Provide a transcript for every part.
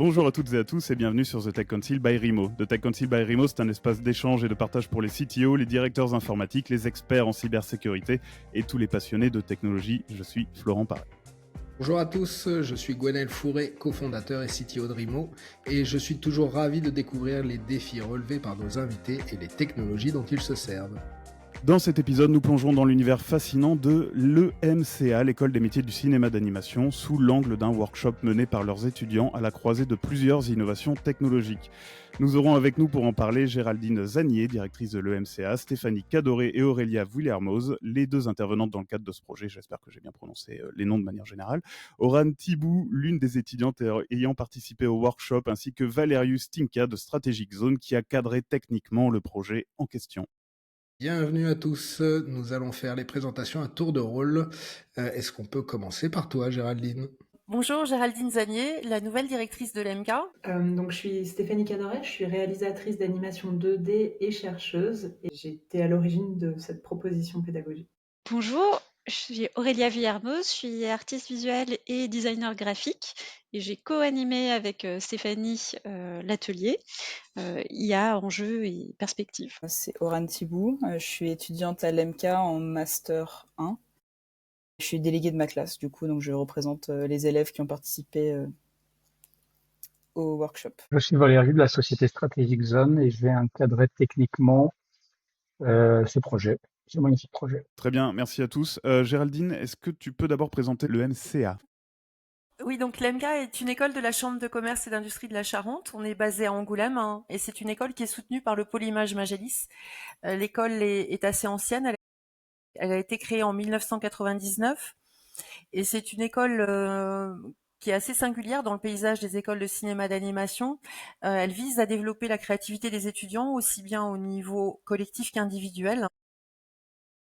Bonjour à toutes et à tous et bienvenue sur The Tech Council by Rimo. The Tech Council by Rimo, c'est un espace d'échange et de partage pour les CTO, les directeurs informatiques, les experts en cybersécurité et tous les passionnés de technologie. Je suis Florent Paré. Bonjour à tous, je suis Gwenaël Fourré, cofondateur et CTO de Rimo, et je suis toujours ravi de découvrir les défis relevés par nos invités et les technologies dont ils se servent. Dans cet épisode, nous plongerons dans l'univers fascinant de l'EMCA, l'école des métiers du cinéma d'animation, sous l'angle d'un workshop mené par leurs étudiants à la croisée de plusieurs innovations technologiques. Nous aurons avec nous pour en parler Géraldine Zanier, directrice de l'EMCA, Stéphanie Cadoré et Aurélia Vuillermoz, les deux intervenantes dans le cadre de ce projet, j'espère que j'ai bien prononcé les noms de manière générale, Oran Thibou, l'une des étudiantes ayant participé au workshop, ainsi que Valerius Tinka de Strategic Zone qui a cadré techniquement le projet en question. Bienvenue à tous, nous allons faire les présentations à tour de rôle. Est-ce qu'on peut commencer par toi, Géraldine ? Bonjour, Géraldine Zanier, la nouvelle directrice de l'EMK. Donc je suis Stéphanie Cadoré, je suis réalisatrice d'animation 2D et chercheuse et j'ai été à l'origine de cette proposition pédagogique. Bonjour, je suis Aurélia Vuillermoz, je suis artiste visuelle et designer graphique et j'ai co-animé avec Stéphanie l'atelier IA, enjeux et perspectives. C'est Oran Thibou, je suis étudiante à l'EMK en Master 1. Je suis déléguée de ma classe, du coup, donc je représente les élèves qui ont participé au workshop. Je suis Valérie de la société Strategic Zone et je vais encadrer techniquement ce projet, ce magnifique projet. Très bien, merci à tous. Géraldine, est-ce que tu peux d'abord présenter le MCA ? Oui, donc l'EMK est une école de la Chambre de commerce et d'industrie de la Charente. On est basé à Angoulême et c'est une école qui est soutenue par le pôle Image Magélis. L'école est assez ancienne, elle a été créée en 1999 et c'est une école qui est assez singulière dans le paysage des écoles de cinéma d'animation. Elle vise à développer la créativité des étudiants aussi bien au niveau collectif qu'individuel.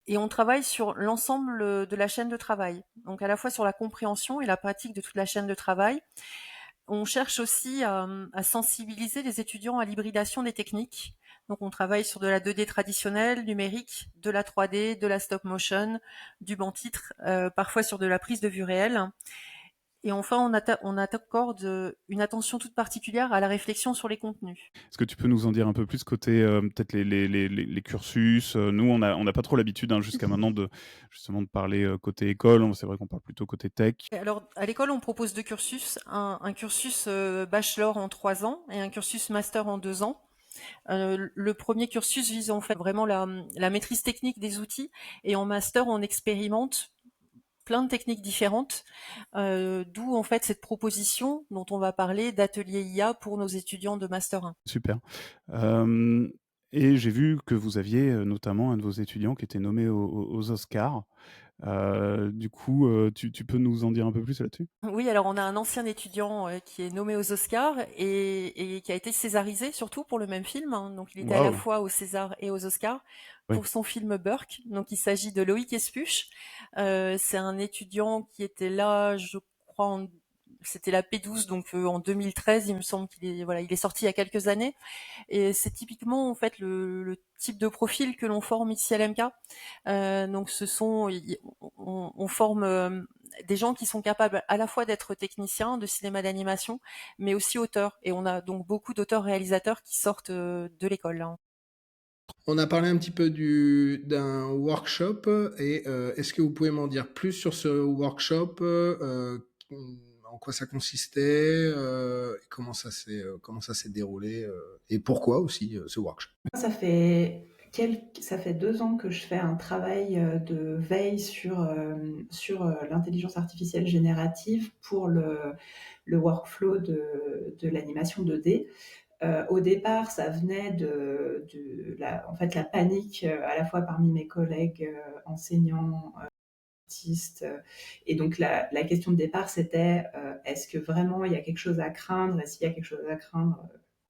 Et on travaille sur l'ensemble de la chaîne de travail, donc à la fois sur la compréhension et la pratique de toute la chaîne de travail. On cherche aussi à sensibiliser les étudiants à l'hybridation des techniques. Donc on travaille sur de la 2D traditionnelle, numérique, de la 3D, de la stop motion, du banc-titre, parfois sur de la prise de vue réelle. Et enfin, on accorde une attention toute particulière à la réflexion sur les contenus. Est-ce que tu peux nous en dire un peu plus côté peut-être les cursus Nous, on n'a pas trop l'habitude jusqu'à maintenant de parler côté école. C'est vrai qu'on parle plutôt côté tech. Alors, à l'école, on propose deux cursus. Un cursus bachelor en 3 ans et un cursus master en 2 ans. Le premier cursus vise en fait vraiment la maîtrise technique des outils et en master, on expérimente plein de techniques différentes, d'où en fait cette proposition dont on va parler d'atelier IA pour nos étudiants de Master 1. Super. Et j'ai vu que vous aviez notamment un de vos étudiants qui était nommé aux Oscars. Du coup, tu peux nous en dire un peu plus là-dessus ? Oui, alors on a un ancien étudiant qui est nommé aux Oscars et qui a été césarisé surtout pour le même film. Donc il était à la fois aux Césars et aux Oscars pour son film Burke. Donc il s'agit de Loïc Espuche. C'est un étudiant qui était là, je crois, c'était la P12, donc en 2013, il me semble il est sorti il y a quelques années. Et c'est typiquement en fait le type de profil que l'on forme ici à l'EMK. Donc on forme des gens qui sont capables à la fois d'être techniciens de cinéma d'animation, mais aussi auteurs. Et on a donc beaucoup d'auteurs-réalisateurs qui sortent de l'école. On a parlé un petit peu d'un workshop et est-ce que vous pouvez m'en dire plus sur ce workshop, en quoi ça consistait, comment ça s'est déroulé et pourquoi aussi ce workshop ? Ça fait 2 ans que je fais un travail de veille sur l'intelligence artificielle générative pour le workflow de l'animation 2D. Au départ, ça venait de la panique à la fois parmi mes collègues enseignants, artistes. Et donc la question de départ, c'était est-ce que vraiment il y a quelque chose à craindre ? Est-ce qu'il y a quelque chose à craindre ?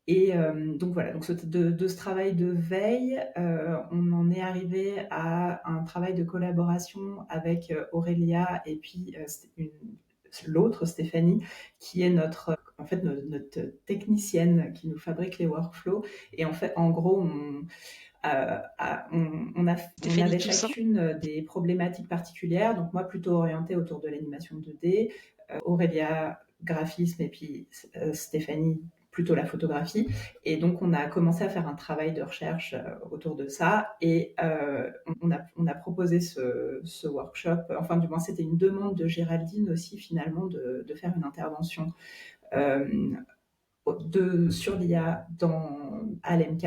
Et donc voilà, donc de ce travail de veille, on en est arrivé à un travail de collaboration avec Aurélia et puis l'autre Stéphanie, qui est notre technicienne qui nous fabrique les workflows. Et en fait, en gros, on avait chacune des problématiques particulières. Donc moi, plutôt orientée autour de l'animation 2D. Aurélia graphisme et puis Stéphanie plutôt la photographie. Et donc, on a commencé à faire un travail de recherche autour de ça et on a proposé ce workshop. Enfin, du moins, c'était une demande de Géraldine aussi, finalement, de faire une intervention sur l'IA à l'EMK.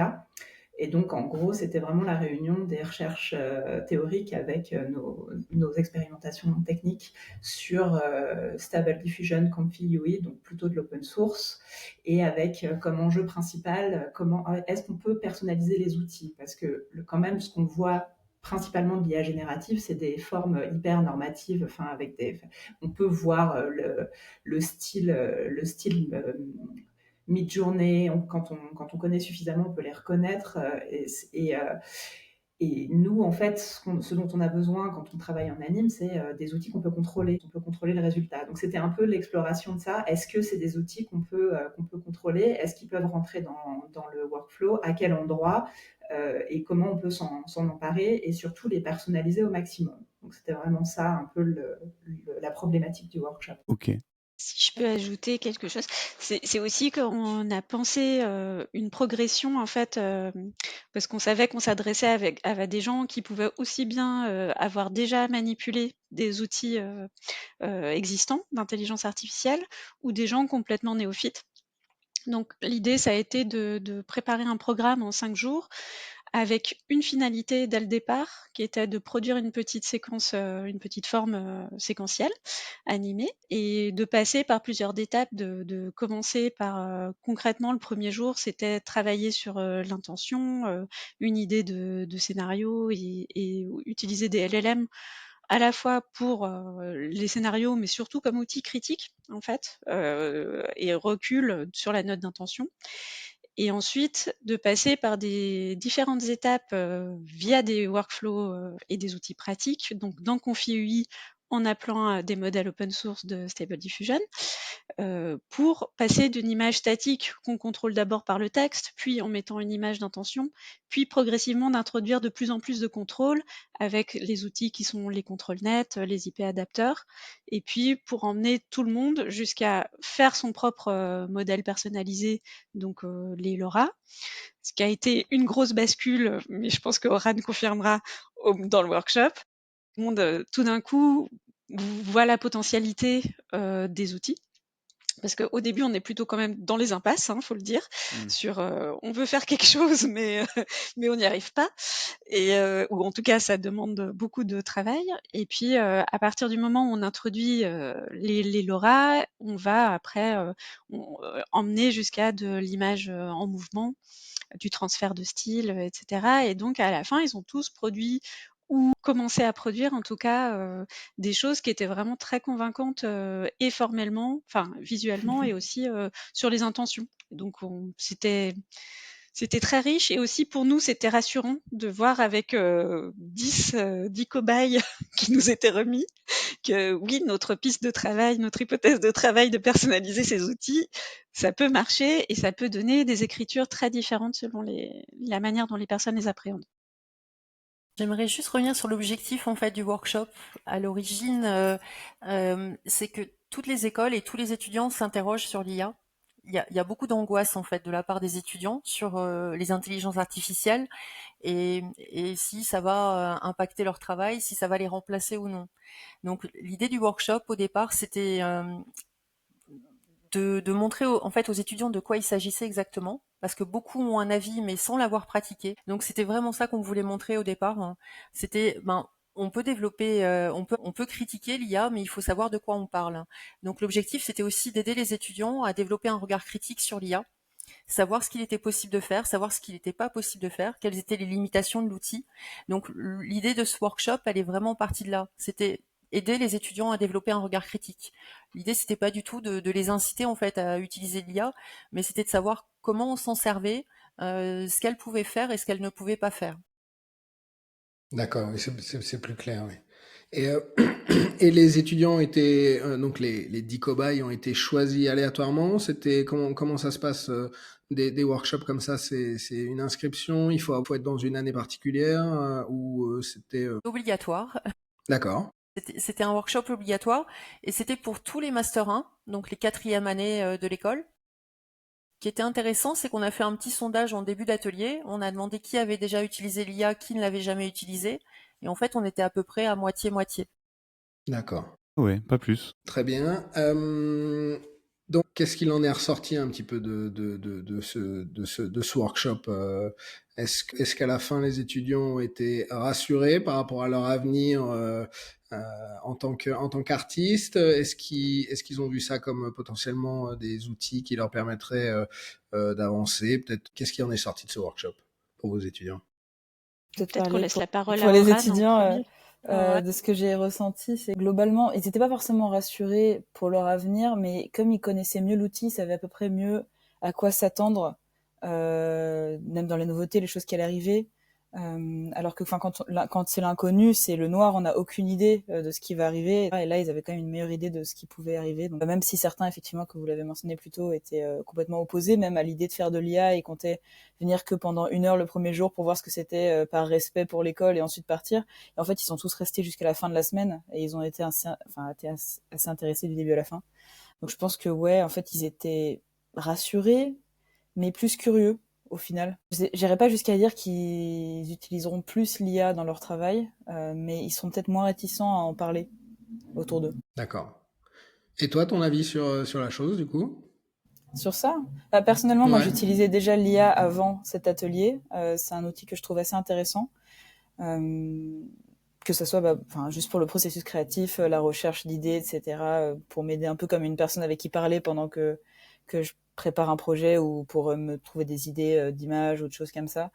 Et donc, en gros, c'était vraiment la réunion des recherches théoriques avec nos expérimentations techniques sur Stable Diffusion Confi UI, donc plutôt de l'open source, et avec comme enjeu principal, comment est-ce qu'on peut personnaliser les outils? Parce que quand même, ce qu'on voit principalement de l'IA générative, c'est des formes hyper normatives, enfin on peut voir le style Midjourney, quand on connaît suffisamment, on peut les reconnaître. Et nous, en fait, ce dont on a besoin quand on travaille en anime, c'est des outils qu'on peut contrôler. On peut contrôler le résultat. Donc, c'était un peu l'exploration de ça. Est-ce que c'est des outils qu'on peut contrôler? Est-ce qu'ils peuvent rentrer dans le workflow? À quel endroit? Et comment on peut s'en emparer? Et surtout, les personnaliser au maximum. Donc, c'était vraiment ça, un peu la problématique du workshop. Ok. Si je peux ajouter quelque chose, c'est aussi qu'on a pensé une progression en fait, parce qu'on savait qu'on s'adressait à des gens qui pouvaient aussi bien avoir déjà manipulé des outils existants d'intelligence artificielle ou des gens complètement néophytes. Donc l'idée, ça a été de préparer un programme en 5 jours avec une finalité dès le départ, qui était de produire une petite séquence, une petite forme séquentielle, animée, et de passer par plusieurs étapes, de commencer par concrètement le premier jour, c'était travailler sur l'intention, une idée de scénario et utiliser des LLM à la fois pour les scénarios, mais surtout comme outil critique en fait, et recul sur la note d'intention. Et ensuite, de passer par des différentes étapes via des workflows et des outils pratiques, donc dans Confi en appelant des modèles open source de Stable Diffusion, pour passer d'une image statique qu'on contrôle d'abord par le texte, puis en mettant une image d'intention, puis progressivement d'introduire de plus en plus de contrôles avec les outils qui sont les contrôles nets, les IP adapteurs, et puis pour emmener tout le monde jusqu'à faire son propre modèle personnalisé, donc les LoRa, ce qui a été une grosse bascule, mais je pense que Oran confirmera dans le workshop. Tout le monde, tout d'un coup, voit la potentialité des outils. Parce qu'au début, on est plutôt quand même dans les impasses, faut le dire, sur on veut faire quelque chose, mais on n'y arrive pas, et ou en tout cas, ça demande beaucoup de travail. Et puis, à partir du moment où on introduit les LoRa, on va après emmener jusqu'à de l'image en mouvement, du transfert de style, etc. Et donc, à la fin, ils ont tous produit ou commencé à produire, en tout cas, des choses qui étaient vraiment très convaincantes et formellement, enfin visuellement, et aussi sur les intentions. Donc, c'était très riche, et aussi pour nous, c'était rassurant de voir avec 10 cobayes qui nous étaient remis que oui, notre piste de travail, notre hypothèse de travail de personnaliser ces outils, ça peut marcher et ça peut donner des écritures très différentes selon la manière dont les personnes les appréhendent. J'aimerais juste revenir sur l'objectif en fait du workshop. À l'origine, c'est que toutes les écoles et tous les étudiants s'interrogent sur l'IA. Il y a beaucoup d'angoisse en fait de la part des étudiants sur les intelligences artificielles et si ça va impacter leur travail, si ça va les remplacer ou non. Donc l'idée du workshop au départ, c'était de montrer en fait aux étudiants de quoi il s'agissait exactement, parce que beaucoup ont un avis mais sans l'avoir pratiqué. Donc c'était vraiment ça qu'on voulait montrer au départ, hein. C'était on peut développer, on peut critiquer l'IA, mais il faut savoir de quoi on parle. Donc l'objectif c'était aussi d'aider les étudiants à développer un regard critique sur l'IA, savoir ce qu'il était possible de faire, savoir ce qu'il n'était pas possible de faire, quelles étaient les limitations de l'outil. Donc l'idée de ce workshop, elle est vraiment partie de là. C'était aider les étudiants à développer un regard critique. L'idée, c'était pas du tout de les inciter en fait à utiliser l'IA, mais c'était de savoir comment on s'en servait, ce qu'elle pouvait faire et ce qu'elle ne pouvait pas faire. D'accord, oui, c'est plus clair, oui. Et, et les étudiants étaient, donc les 10 cobayes ont été choisis aléatoirement. C'était comment ça se passe des workshops comme ça? C'est une inscription, il faut être dans une année particulière ou c'était Obligatoire. D'accord. C'était un workshop obligatoire et c'était pour tous les Master 1, donc les 4e années de l'école. Ce qui était intéressant, c'est qu'on a fait un petit sondage en début d'atelier. On a demandé qui avait déjà utilisé l'IA, qui ne l'avait jamais utilisé. Et en fait, on était à peu près à moitié-moitié. D'accord. Ouais, pas plus. Très bien. Donc, qu'est-ce qu'il en est ressorti un petit peu de ce workshop? Est-ce qu'à la fin, les étudiants ont été rassurés par rapport à leur avenir en tant qu'artistes? Est-ce qu'ils ont vu ça comme potentiellement des outils qui leur permettraient d'avancer? Peut-être, qu'est-ce qui en est sorti de ce workshop pour vos étudiants? Peut-être qu'on laisse la parole pour à les Oran en étudiants, premier. Ouais. de ce que j'ai ressenti, c'est globalement, ils n'étaient pas forcément rassurés pour leur avenir, mais comme ils connaissaient mieux l'outil, ils savaient à peu près mieux à quoi s'attendre, même dans les nouveautés, les choses qui allaient arriver. Alors que quand c'est l'inconnu, c'est le noir, on n'a aucune idée de ce qui va arriver. Et là, ils avaient quand même une meilleure idée de ce qui pouvait arriver. Donc, même si certains, effectivement, que vous l'avez mentionné plus tôt, étaient complètement opposés, même à l'idée de faire de l'IA, et comptaient venir que pendant 1 heure le premier jour pour voir ce que c'était par respect pour l'école et ensuite partir. Et en fait, ils sont tous restés jusqu'à la fin de la semaine et ils ont été assez intéressés du début à la fin. Donc je pense que ouais, en fait, ils étaient rassurés, mais plus curieux au final. J'irai pas jusqu'à dire qu'ils utiliseront plus l'IA dans leur travail, mais ils sont peut-être moins réticents à en parler autour d'eux. D'accord. Et toi, ton avis sur la chose, du coup? Sur ça, personnellement, moi, Ouais. j'utilisais déjà l'IA avant cet atelier. C'est un outil que je trouve assez intéressant. Que ce soit juste pour le processus créatif, la recherche d'idées, etc., pour m'aider un peu comme une personne avec qui parler pendant que je prépare un projet ou pour me trouver des idées d'images ou de choses comme ça.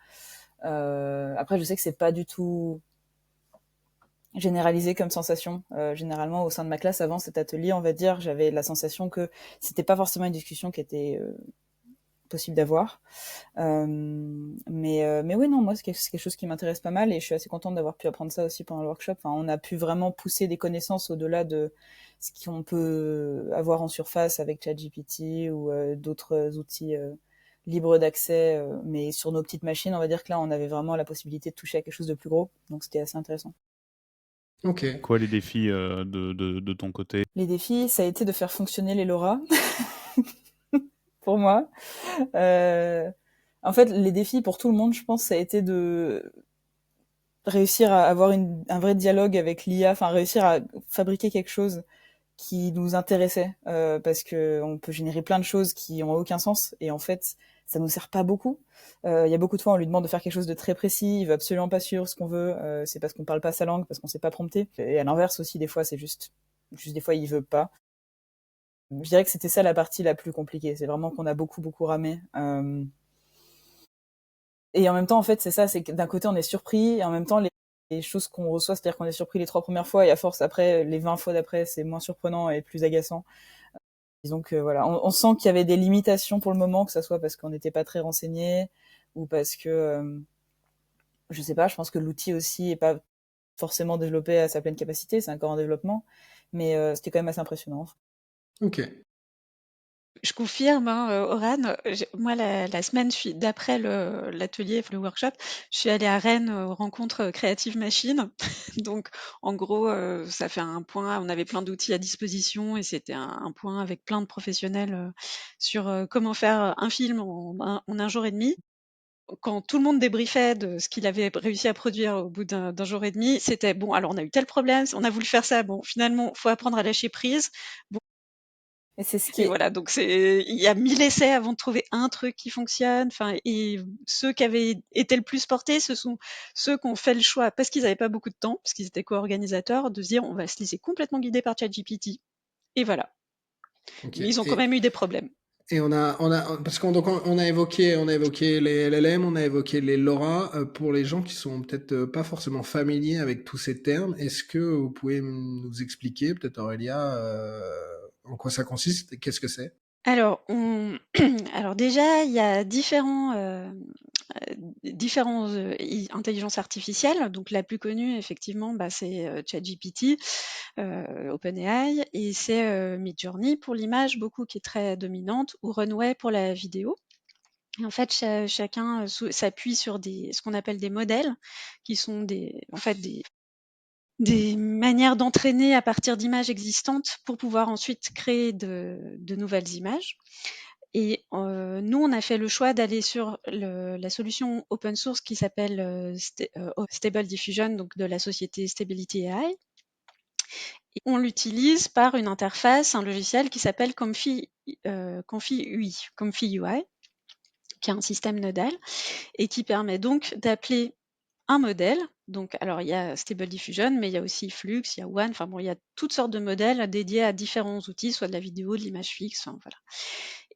Après, je sais que c'est pas du tout généralisé comme sensation. Généralement, au sein de ma classe, avant cet atelier, on va dire, j'avais la sensation que c'était pas forcément une discussion qui était possible d'avoir. Mais oui, non, moi, c'est quelque chose qui m'intéresse pas mal et je suis assez contente d'avoir pu apprendre ça aussi pendant le workshop. Enfin, on a pu vraiment pousser des connaissances au-delà de ce qu'on peut avoir en surface avec ChatGPT ou d'autres outils libres d'accès. Mais sur nos petites machines, on va dire que là, on avait vraiment la possibilité de toucher à quelque chose de plus gros. Donc, c'était assez intéressant. Ok. Quoi les défis de ton côté? Les défis, ça a été de faire fonctionner les LoRa pour moi. En fait, les défis pour tout le monde, je pense, ça a été de réussir à avoir un vrai dialogue avec l'IA, enfin réussir à fabriquer quelque chose qui nous intéressait, parce que on peut générer plein de choses qui ont aucun sens et en fait ça nous sert pas beaucoup. Il y a beaucoup de fois on lui demande de faire quelque chose de très précis, il veut absolument pas suivre ce qu'on veut, c'est parce qu'on parle pas sa langue, parce qu'on sait pas prompter. Et à l'inverse aussi des fois c'est juste des fois il veut pas. Je dirais que c'était ça la partie la plus compliquée, c'est vraiment qu'on a beaucoup ramé. Et en même temps, en fait, c'est ça, c'est que d'un côté, on est surpris, et en même temps, les choses qu'on reçoit, c'est-à-dire qu'on est surpris les 3 premières fois, et à force, après, les 20 fois d'après, c'est moins surprenant et plus agaçant. Disons que, voilà, on sent qu'il y avait des limitations pour le moment, que ça soit parce qu'on n'était pas très renseigné, ou parce que, je sais pas, je pense que l'outil aussi est pas forcément développé à sa pleine capacité, c'est encore en développement, mais c'était quand même assez impressionnant. Ok. Je confirme, hein, Oran, moi la semaine d'après l'atelier, le workshop, je suis allée à Rennes aux rencontres Creative Machine. Donc en gros, ça fait un point, on avait plein d'outils à disposition et c'était un point avec plein de professionnels sur comment faire un film en un jour et demi. Quand tout le monde débriefait de ce qu'il avait réussi à produire au bout d'un jour et demi, c'était bon, alors on a eu tel problème, on a voulu faire ça, bon, finalement, faut apprendre à lâcher prise. Bon, Et c'est ce qui et est, voilà, donc il y a 1000 essais avant de trouver un truc qui fonctionne. Enfin, et ceux qui avaient été le plus portés, ce sont ceux qui ont fait le choix, parce qu'ils n'avaient pas beaucoup de temps, parce qu'ils étaient co-organisateurs, de se dire on va se laisser complètement guider par ChatGPT. Et voilà. Ok. Mais ils ont quand même eu des problèmes. Et parce qu'on a évoqué les LLM, on a évoqué les LoRa. Pour les gens qui sont peut-être pas forcément familiers avec tous ces termes, est-ce que vous pouvez nous expliquer, peut-être Aurélia, en quoi ça consiste et qu'est-ce que c'est? Alors, alors déjà, il y a différents intelligences artificielles. Donc la plus connue, effectivement, c'est ChatGPT, OpenAI, et c'est Midjourney pour l'image, beaucoup qui est très dominante, ou Runway pour la vidéo. Et en fait, chacun s'appuie sur ce qu'on appelle des modèles, qui sont en fait des manières d'entraîner à partir d'images existantes pour pouvoir ensuite créer de nouvelles images. Et nous, on a fait le choix d'aller sur la solution open source qui s'appelle Stable Diffusion, donc de la société Stability AI. Et on l'utilise par une interface, un logiciel qui s'appelle Comfy UI, qui est un système nodal et qui permet donc d'appeler un modèle. Donc, alors il y a Stable Diffusion, mais il y a aussi Flux, il y a One, enfin bon, il y a toutes sortes de modèles dédiés à différents outils, soit de la vidéo, de l'image fixe, enfin, voilà.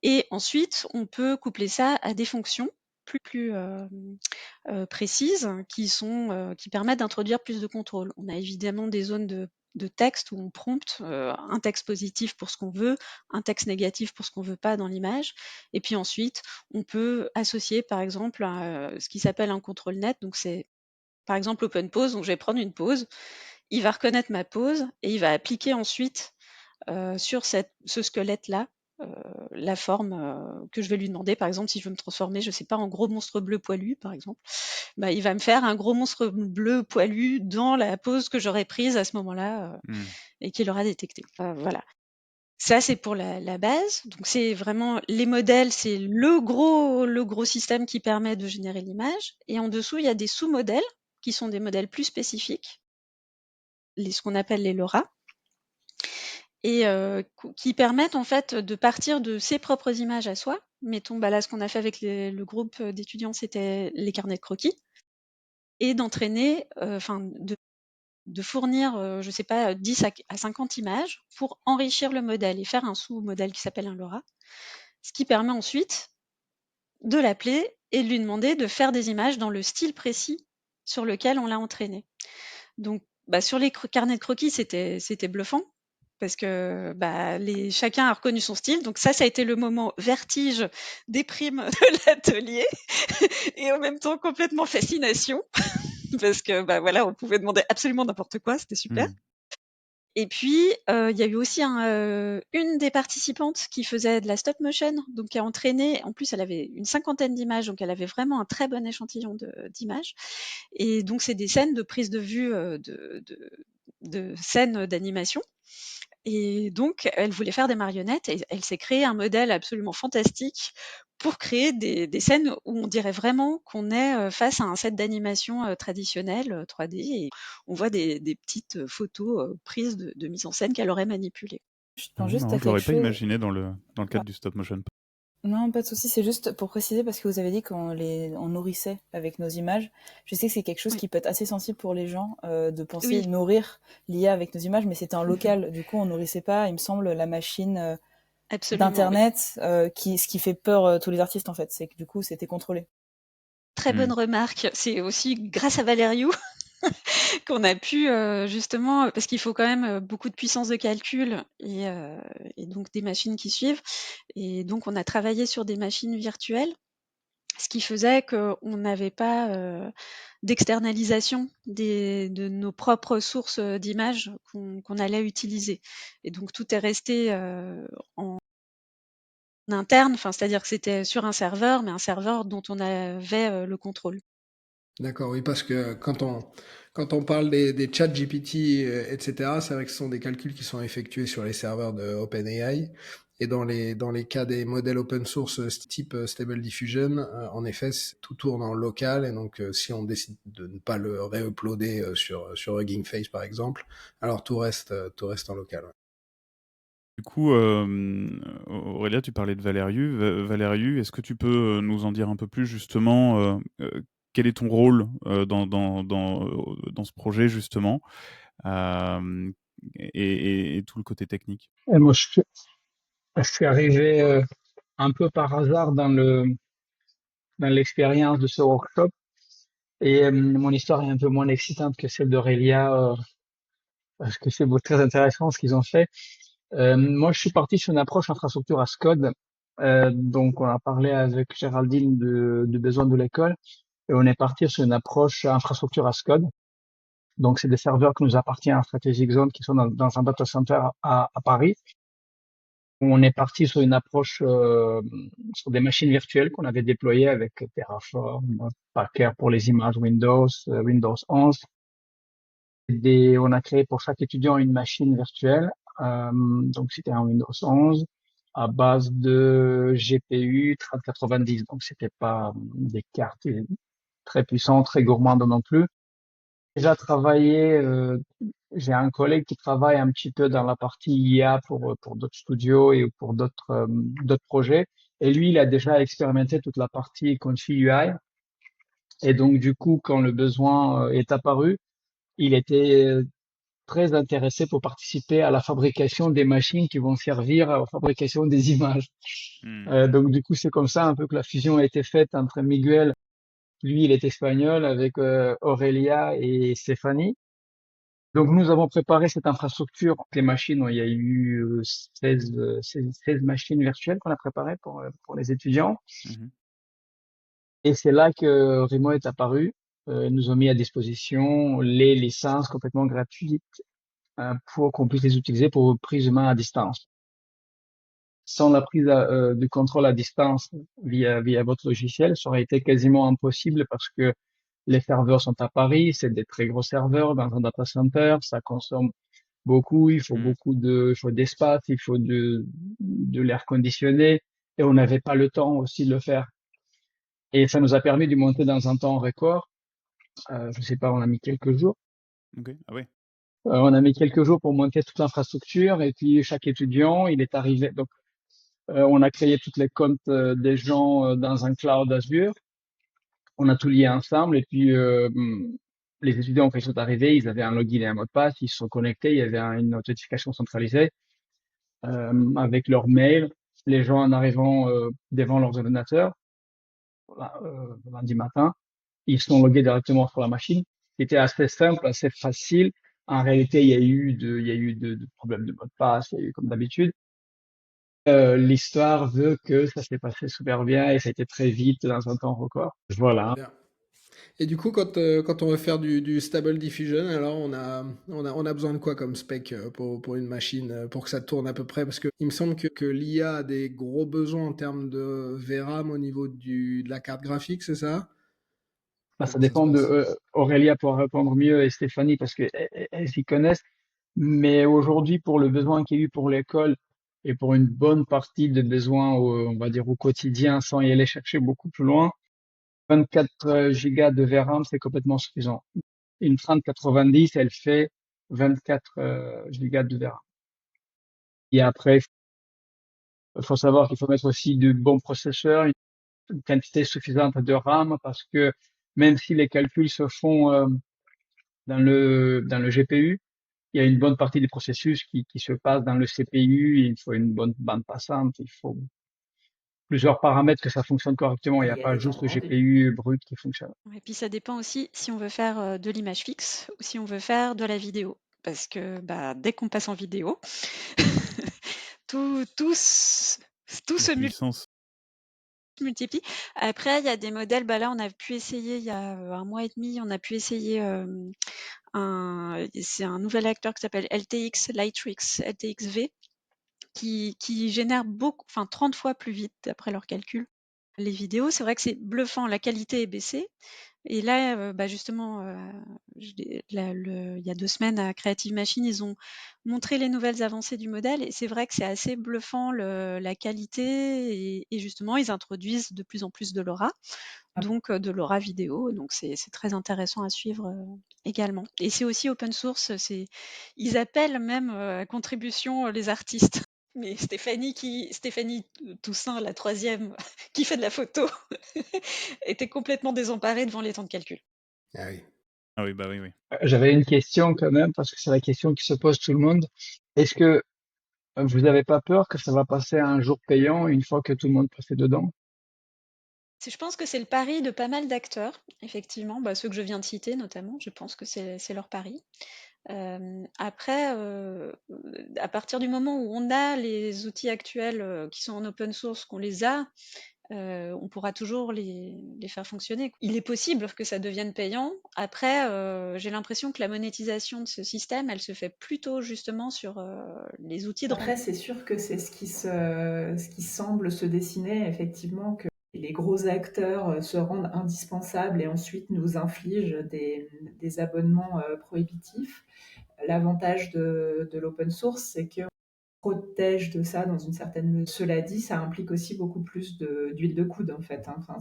Et ensuite, on peut coupler ça à des fonctions plus précises qui permettent d'introduire plus de contrôle. On a évidemment des zones de texte où on prompte un texte positif pour ce qu'on veut, un texte négatif pour ce qu'on veut pas dans l'image. Et puis ensuite, on peut associer par exemple ce qui s'appelle un contrôle net. Donc c'est par exemple open pause. Donc je vais prendre une pause. Il va reconnaître ma pause et il va appliquer ensuite sur ce squelette-là la forme que je vais lui demander. Par exemple, si je veux me transformer, je sais pas, en gros monstre bleu poilu, par exemple, bah, il va me faire un gros monstre bleu poilu dans la pose que j'aurais prise à ce moment-là et qu'il aura détecté. Voilà. Ça, c'est pour la base. Donc, c'est vraiment les modèles, c'est le gros système qui permet de générer l'image. Et en dessous, il y a des sous-modèles qui sont des modèles plus spécifiques, ce qu'on appelle les LoRa, et qui permettent en fait de partir de ses propres images à soi. Mettons, bah là, ce qu'on a fait avec le groupe d'étudiants, c'était les carnets de croquis, et d'entraîner, de fournir, je sais pas, 10 à 50 images pour enrichir le modèle et faire un sous-modèle qui s'appelle un LoRa, ce qui permet ensuite de l'appeler et de lui demander de faire des images dans le style précis sur lequel on l'a entraîné. Donc, bah, sur les carnets de croquis, c'était bluffant parce que bah, chacun a reconnu son style. Donc ça a été le moment vertige des primes de l'atelier et en même temps complètement fascination parce que bah, voilà, on pouvait demander absolument n'importe quoi, c'était super. Et puis, il y a eu aussi une des participantes qui faisait de la stop motion, donc qui a entraîné. En plus, elle avait une 50aine d'images, donc elle avait vraiment un très bon échantillon d'images. Et donc, c'est des scènes de prise de vue de scènes d'animation. Et donc, elle voulait faire des marionnettes et elle s'est créé un modèle absolument fantastique pour créer des scènes où on dirait vraiment qu'on est face à un set d'animation traditionnel 3D et on voit des petites photos prises de mise en scène qu'elle aurait manipulées. Je Ah pense oui, juste marrant, à je l'aurais quelque pas chose. imaginé dans le cadre du stop motion. Non, pas de souci, c'est juste pour préciser parce que vous avez dit on nourrissait avec nos images. Je sais que c'est quelque chose Oui. qui peut être assez sensible pour les gens de penser Oui. nourrir l'IA avec nos images, mais c'était en local. Du coup, on nourrissait pas, il me semble, la machine Absolument, oui. d'internet, ce qui fait peur tous les artistes en fait. C'est que du coup, c'était contrôlé. Très bonne remarque. C'est aussi grâce à Valériou qu'on a pu justement, parce qu'il faut quand même beaucoup de puissance de calcul et donc des machines qui suivent. Et donc on a travaillé sur des machines virtuelles, ce qui faisait qu'on n'avait pas d'externalisation de nos propres sources d'images qu'on allait utiliser. Et donc tout est resté en interne, c'est-à-dire que c'était sur un serveur, mais un serveur dont on avait le contrôle. D'accord, oui, parce que quand on parle des chats GPT, etc., c'est vrai que ce sont des calculs qui sont effectués sur les serveurs de OpenAI. Et dans les cas des modèles open source type Stable Diffusion, en effet, tout tourne en local. Et donc, si on décide de ne pas le réuploader sur Hugging Face, par exemple, alors tout reste en local. Ouais. Du coup, Aurélia, tu parlais de Valériu. Valériu, est-ce que tu peux nous en dire un peu plus justement quel est ton rôle dans ce projet justement et tout le côté technique? Et moi, je suis arrivé un peu par hasard dans l'expérience de ce workshop. Et mon histoire est un peu moins excitante que celle d'Aurélia, parce que c'est très intéressant ce qu'ils ont fait. Moi, je suis parti sur une approche infrastructure as code. Donc, on a parlé avec Géraldine de besoins de l'école, et on est parti sur une approche infrastructure as code. Donc, c'est des serveurs qui nous appartiennent à Strategic Zone, qui sont dans un data center à Paris. On est parti sur une approche sur des machines virtuelles qu'on avait déployées avec Terraform, Packer pour les images Windows, Windows 11. On a créé pour chaque étudiant une machine virtuelle. Donc c'était en Windows 11 à base de GPU 3090. Donc c'était pas des cartes très puissantes, très gourmandes non plus. Déjà travaillé, j'ai un collègue qui travaille un petit peu dans la partie IA pour d'autres studios et pour d'autres projets. Et lui, il a déjà expérimenté toute la partie config UI. Et donc, du coup, quand le besoin est apparu, il était très intéressé pour participer à la fabrication des machines qui vont servir à la fabrication des images. Donc, du coup, c'est comme ça un peu que la fusion a été faite entre Miguel, lui, il est espagnol, avec Aurélia et Stéphanie. Donc, nous avons préparé cette infrastructure. Les machines, il y a eu 16 machines virtuelles qu'on a préparées pour les étudiants. Et c'est là que Remo est apparu. Ils nous ont mis à disposition les licences complètement gratuites pour qu'on puisse les utiliser pour prise de main à distance. Sans la prise du contrôle à distance via votre logiciel, ça aurait été quasiment impossible parce que les serveurs sont à Paris, c'est des très gros serveurs dans un data center, ça consomme beaucoup, il faut d'espace, il faut de l'air conditionné, et on n'avait pas le temps aussi de le faire. Et ça nous a permis de monter dans un temps record. Je sais pas, on a mis quelques jours. Ok, ah ouais. On a mis quelques jours pour monter toute l'infrastructure, et puis chaque étudiant, il est arrivé. Donc, on a créé toutes les comptes des gens dans un cloud Azure. On a tout lié ensemble, et puis les étudiants, quand ils sont arrivés, ils avaient un login et un mot de passe, ils se sont connectés, il y avait une authentification centralisée avec leur mail. Les gens en arrivant devant leurs ordinateurs, lundi matin, ils sont logués directement sur la machine. C'était assez simple, assez facile. En réalité, il y a eu de problèmes de mot de passe, il y a eu comme d'habitude. L'histoire veut que ça s'est passé super bien et ça a été très vite dans un temps record. Voilà. Bien. Et du coup, quand on veut faire du Stable Diffusion, alors on a besoin de quoi comme spec pour une machine, pour que ça tourne à peu près? Parce que il me semble que l'IA a des gros besoins en termes de VRAM au niveau de la carte graphique, c'est ça? Ça Comment ça se dépend de passe? Aurélia pour répondre mieux et Stéphanie parce que elles s'y connaissent. Mais aujourd'hui, pour le besoin qu'il y a eu pour l'école et pour une bonne partie des besoins, on va dire au quotidien, sans y aller chercher beaucoup plus loin, 24 gigas de VRAM, c'est complètement suffisant. Une 3090, elle fait 24 gigas de VRAM. Et après, il faut savoir qu'il faut mettre aussi de bons processeurs, une quantité suffisante de RAM parce que même si les calculs se font dans le GPU, il y a une bonne partie des processus qui se passent dans le CPU. Il faut une bonne bande passante, il faut plusieurs paramètres que ça fonctionne correctement. Il n'y a Il y a pas des temps juste le rendus. GPU brut qui fonctionne. Et puis ça dépend aussi si on veut faire de l'image fixe ou si on veut faire de la vidéo. Parce que bah, dès qu'on passe en vidéo, tout se La puissance. multiplie. Après, il y a des modèles, bah là on a pu essayer il y a un mois et demi, on a pu essayer c'est un nouvel acteur qui s'appelle LTX Lightrix, LTX-V, qui génère 30 fois plus vite d'après leurs calculs. Les vidéos, c'est vrai que c'est bluffant, la qualité est baissée. Et là, bah justement, il y a 2 semaines à Creative Machine, ils ont montré les nouvelles avancées du modèle et c'est vrai que c'est assez bluffant la qualité et justement, ils introduisent de plus en plus de LoRa, donc de LoRa vidéo, donc c'est très intéressant à suivre également. Et c'est aussi open source, ils appellent même à contribution les artistes. Mais Stéphanie Toussaint, la troisième, qui fait de la photo, était complètement désemparée devant les temps de calcul. Ah oui. Ah oui, bah oui, oui. J'avais une question quand même parce que c'est la question qui se pose tout le monde. Est-ce que vous n'avez pas peur que ça va passer à un jour payant une fois que tout le monde passe dedans? Je pense que c'est le pari de pas mal d'acteurs, effectivement, bah, ceux que je viens de citer notamment, je pense que c'est leur pari. Après, à partir du moment où on a les outils actuels qui sont en open source, qu'on les a, on pourra toujours les faire fonctionner. Il est possible que ça devienne payant. Après, j'ai l'impression que la monétisation de ce système, elle se fait plutôt justement sur les outils de Après, c'est sûr que c'est ce qui semble se dessiner, effectivement, que les gros acteurs se rendent indispensables et ensuite nous infligent des abonnements prohibitifs. L'avantage de l'open source, c'est que protège de ça dans une certaine mesure. Cela dit, ça implique aussi beaucoup plus d'huile de coude en fait. Enfin,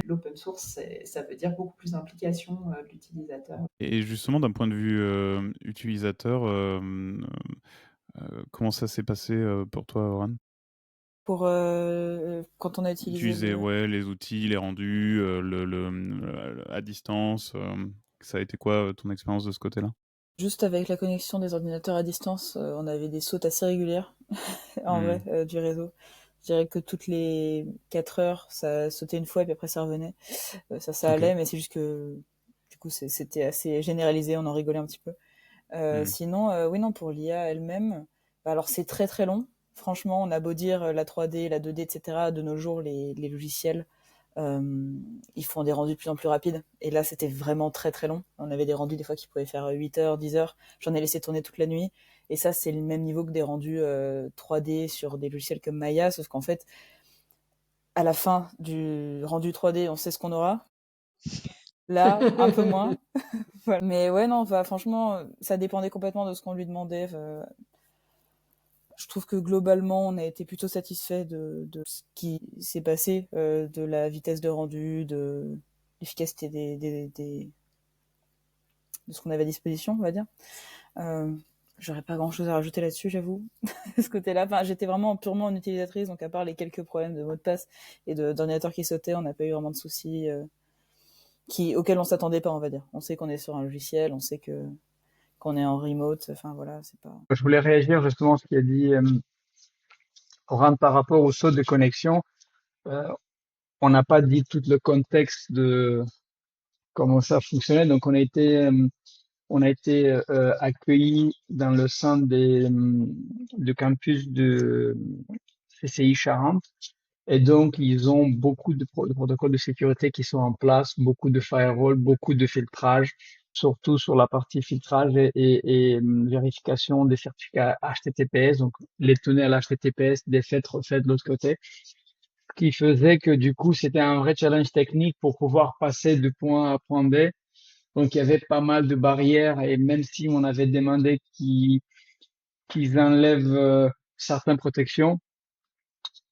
l'open source, ça veut dire beaucoup plus d'implication de l'utilisateur. Et justement, d'un point de vue utilisateur, comment ça s'est passé pour toi, Oran? Pour quand on a utilisé Utiliser les outils, les rendus, à distance, ça a été quoi ton expérience de ce côté-là? Juste avec la connexion des ordinateurs à distance, on avait des sautes assez régulières en vrai du réseau. Je dirais que toutes les 4 heures, ça sautait une fois et puis après ça revenait. Ça allait, mais c'est juste que du coup c'était assez généralisé, on en rigolait un petit peu. Sinon, oui, non, pour l'IA elle-même, alors c'est très très long. Franchement, on a beau dire la 3D, la 2D, etc. De nos jours, les logiciels, ils font des rendus de plus en plus rapides. Et là, c'était vraiment très très long. On avait des rendus des fois qui pouvaient faire 8 heures, 10 heures. J'en ai laissé tourner toute la nuit. Et ça, c'est le même niveau que des rendus 3D sur des logiciels comme Maya, sauf qu'en fait, à la fin du rendu 3D, on sait ce qu'on aura. Là, un peu moins. Voilà. Mais ouais, non, franchement, ça dépendait complètement de ce qu'on lui demandait. Je trouve que globalement, on a été plutôt satisfait de ce qui s'est passé, de la vitesse de rendu, de l'efficacité de ce qu'on avait à disposition, on va dire. J'aurais pas grand chose à rajouter là-dessus, j'avoue. Ce côté-là, j'étais vraiment purement une utilisatrice, donc à part les quelques problèmes de mots de passe et d'ordinateur qui sautaient, on n'a pas eu vraiment de soucis auxquels on s'attendait pas, on va dire. On sait qu'on est sur un logiciel, on sait qu'on est en remote, enfin voilà, c'est pas... Je voulais réagir justement à ce qu'a dit Oran par rapport au saut de connexion. On n'a pas dit tout le contexte de comment ça fonctionnait, donc on a été accueillis dans le sein du campus de CCI Charente. Et donc, ils ont beaucoup de protocoles de sécurité qui sont en place, beaucoup de firewall, beaucoup de filtrage, surtout sur la partie filtrage et vérification des certificats HTTPS, donc les tunnels HTTPS, des faits refaits de l'autre côté, ce qui faisait que du coup, c'était un vrai challenge technique pour pouvoir passer de point A à point B. Donc, il y avait pas mal de barrières et même si on avait demandé qu'ils enlèvent certaines protections,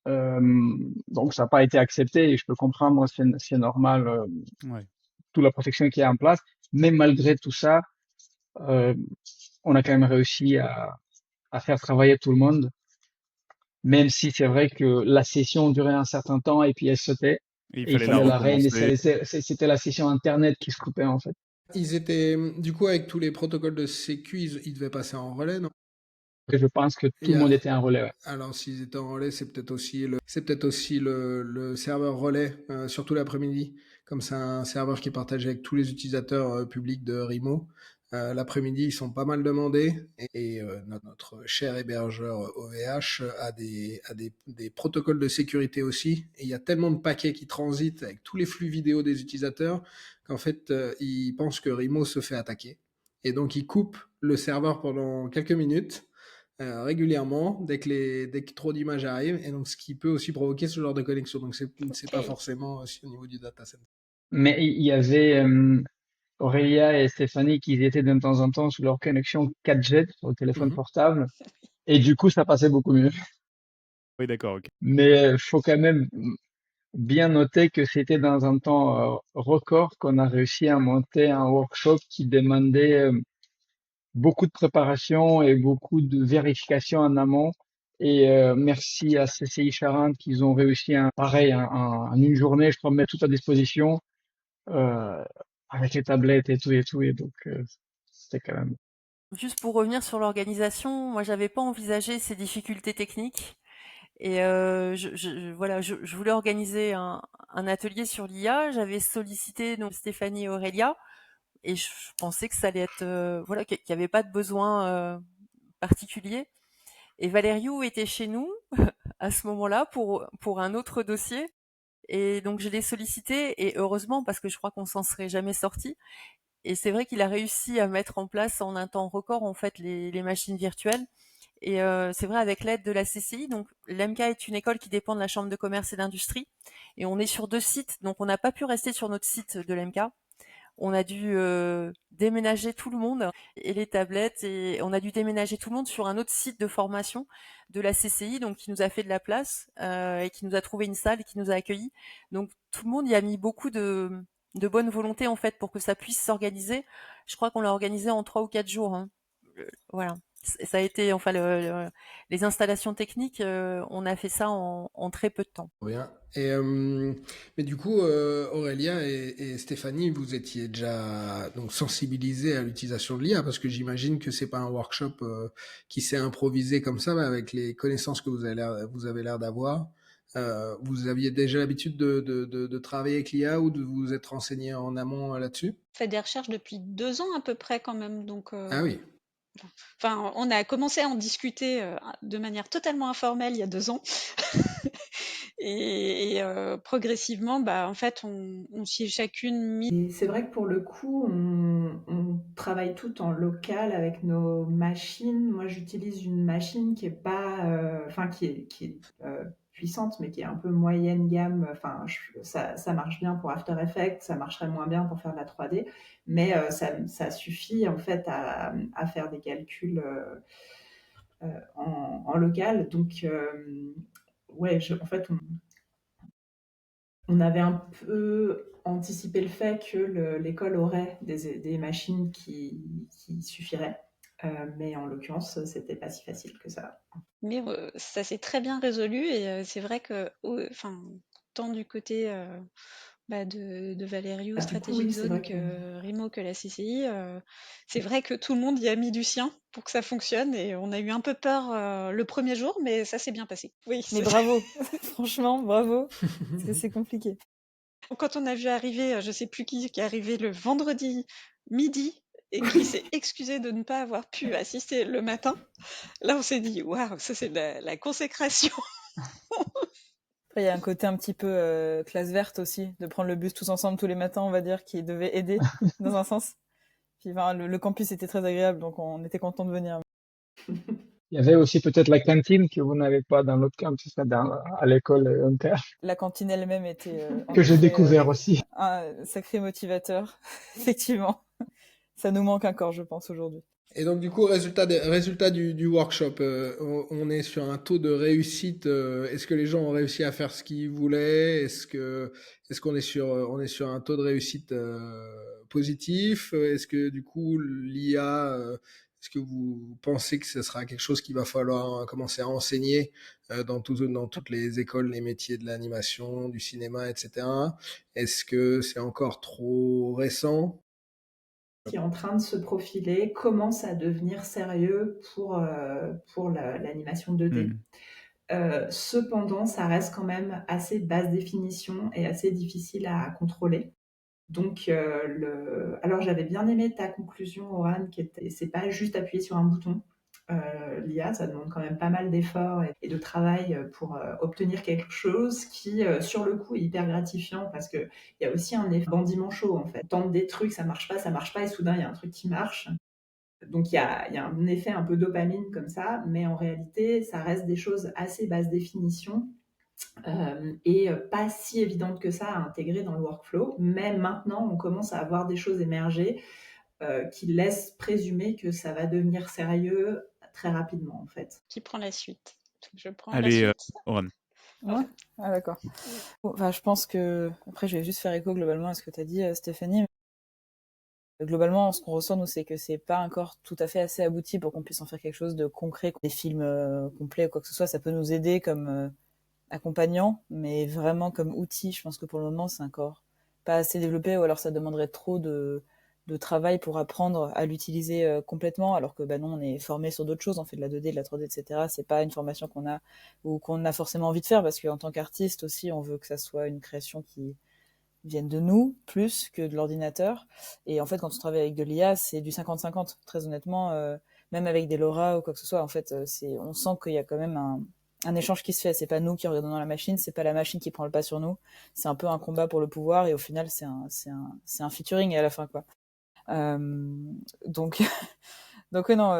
donc ça n'a pas été accepté et je peux comprendre, c'est normal, toute la protection qui est en place. Mais malgré tout ça, on a quand même réussi à faire travailler tout le monde, même si c'est vrai que la session durait un certain temps et puis elle sautait. Et il fallait la réinitialiser. C'était la session internet qui se coupait en fait. Ils étaient, du coup, avec tous les protocoles de sécu, ils devaient passer en relais, non? Je pense que tout le monde était en relais. Ouais. Alors, s'ils étaient en relais, c'est peut-être aussi le serveur relais, surtout l'après-midi. Comme c'est un serveur qui est partagé avec tous les utilisateurs publics de Rimo. L'après-midi, ils sont pas mal demandés et notre cher hébergeur OVH a des protocoles de sécurité aussi. Et il y a tellement de paquets qui transitent avec tous les flux vidéo des utilisateurs qu'en fait, ils pensent que Rimo se fait attaquer. Et donc, ils coupent le serveur pendant quelques minutes. Régulièrement dès que trop d'images arrivent, et donc ce qui peut aussi provoquer ce genre de connexion. Donc c'est pas forcément aussi au niveau du data center. Mais il y avait Aurélia et Stéphanie qui étaient de temps en temps sur leur connexion 4G sur le téléphone portable, et du coup ça passait beaucoup mieux. Oui, d'accord, ok. Mais faut quand même bien noter que c'était dans un temps record qu'on a réussi à monter un workshop qui demandait beaucoup de préparation et beaucoup de vérification en amont. Et merci à CCI Charente qu'ils ont réussi en une journée, je crois, mettre tout à disposition avec les tablettes et tout. Et donc, c'était quand même... Juste pour revenir sur l'organisation, moi j'avais pas envisagé ces difficultés techniques. Et je voulais organiser un atelier sur l'IA. J'avais sollicité donc Stéphanie et Aurélia, et je pensais que ça allait être qu'il n'y avait pas de besoin particulier. Et Valériou était chez nous à ce moment-là pour un autre dossier. Et donc je l'ai sollicité, et heureusement, parce que je crois qu'on s'en serait jamais sorti. Et c'est vrai qu'il a réussi à mettre en place en un temps record en fait les machines virtuelles. Et c'est vrai, avec l'aide de la CCI, donc l'EMCA est une école qui dépend de la Chambre de commerce et d'industrie, et on est sur 2 sites, donc on n'a pas pu rester sur notre site de l'EMCA. On a dû déménager tout le monde et les tablettes, et on a dû déménager tout le monde sur un autre site de formation de la CCI, donc qui nous a fait de la place et qui nous a trouvé une salle et qui nous a accueillis. Donc tout le monde y a mis beaucoup de bonne volonté en fait pour que ça puisse s'organiser. Je crois qu'on l'a organisé en 3 ou 4 jours. Hein. Voilà. Ça a été, enfin, les installations techniques, on a fait ça en très peu de temps. Bien. Et, mais du coup, Aurélia et Stéphanie, vous étiez déjà donc sensibilisés à l'utilisation de l'IA, parce que j'imagine que c'est pas un workshop qui s'est improvisé comme ça, mais avec les connaissances que vous avez l'air d'avoir. Vous aviez déjà l'habitude de travailler avec l'IA ou de vous être renseigné en amont là-dessus? On fait des recherches depuis 2 ans à peu près quand même, donc Ah oui. enfin, on a commencé à en discuter de manière totalement informelle il y a 2 ans. Et progressivement, bah, en fait, on s'y est chacune mis. Et c'est vrai que pour le coup, on travaille tout en local avec nos machines. Moi, j'utilise une machine qui est pas, enfin qui est puissante, mais qui est un peu moyenne gamme. Enfin, ça marche bien pour After Effects, ça marcherait moins bien pour faire de la 3D, mais ça suffit en fait à faire des calculs en local. Donc, ouais, en fait, on avait un peu anticipé le fait que l'école aurait des machines qui suffiraient. Mais en l'occurrence, c'était pas si facile que ça. Mais ça s'est très bien résolu et c'est vrai que, enfin, tant du côté bah, de Valerio, Du coup, Strategic oui, c'est Zone, vrai que que Rimo, que la CCI, c'est vrai que tout le monde y a mis du sien pour que ça fonctionne et on a eu un peu peur le premier jour, mais ça s'est bien passé. Oui, Mais bravo, franchement, bravo, parce que c'est compliqué. Quand on a vu arriver, je sais plus qui est arrivé le vendredi midi et qui s'est excusé de ne pas avoir pu assister le matin, là on s'est dit waouh, ça c'est de la consécration. Après, il y a un côté un petit peu classe verte aussi, de prendre le bus tous ensemble tous les matins, on va dire, qui devait aider dans un sens. Puis enfin, le campus était très agréable, donc on était content de venir. Il y avait aussi peut-être la cantine que vous n'avez pas dans l'autre campus, à l'école Inter, La cantine elle-même était en que j'ai effet découvert aussi. un sacré motivateur, effectivement. Ça nous manque encore, je pense, aujourd'hui. Et donc du coup, résultat du workshop, on est sur un taux de réussite. Est-ce que les gens ont réussi à faire ce qu'ils voulaient? Est-ce qu'on est on est sur un taux de réussite positif? Est-ce que du coup l'IA, est-ce que vous pensez que ce sera quelque chose qu'il va falloir commencer à enseigner dans toutes les écoles, les métiers de l'animation, du cinéma, etc. Est-ce que c'est encore trop récent? qui est en train de se profiler commence à devenir sérieux pour l'animation 2D. Cependant, ça reste quand même assez basse définition et assez difficile à contrôler. Donc, alors j'avais bien aimé ta conclusion, Oran, qui était, c'est pas juste appuyer sur un bouton. L'IA, ça demande quand même pas mal d'efforts et de travail pour obtenir quelque chose qui, sur le coup, est hyper gratifiant parce que il y a aussi un effet bandiment chaud en fait. On tente des trucs, ça marche pas, et soudain il y a un truc qui marche. Donc il y a un effet un peu dopamine comme ça, mais en réalité, ça reste des choses assez basse définition et pas si évidentes que ça à intégrer dans le workflow. Mais maintenant, on commence à avoir des choses émerger qui laissent présumer que ça va devenir sérieux très rapidement, en fait. Qui prend la suite? Je prends la Allez, suite. Oran. Ouais. Ah, d'accord. Bon, enfin, je pense que. Après, je vais juste faire écho globalement à ce que tu as dit, Stéphanie. Globalement, ce qu'on ressent, nous, c'est que c'est pas encore tout à fait assez abouti pour qu'on puisse en faire quelque chose de concret. Des films complets ou quoi que ce soit, ça peut nous aider comme accompagnant, mais vraiment comme outil, je pense que pour le moment, c'est encore pas assez développé, ou alors ça demanderait trop de travail pour apprendre à l'utiliser complètement, alors que bah non, on est formé sur d'autres choses, on fait de la 2D, de la 3D, etc. C'est pas une formation qu'on a ou qu'on a forcément envie de faire, parce qu'en tant qu'artiste aussi, on veut que ça soit une création qui vienne de nous plus que de l'ordinateur. Et en fait, quand on travaille avec de l'IA, c'est du 50-50, très honnêtement, même avec des LoRa ou quoi que ce soit. En fait, on sent qu'il y a quand même un échange qui se fait. C'est pas nous qui regardons dans la machine, c'est pas la machine qui prend le pas sur nous. C'est un peu un combat pour le pouvoir, et au final, c'est un featuring à la fin, quoi. Donc, Donc oui, non,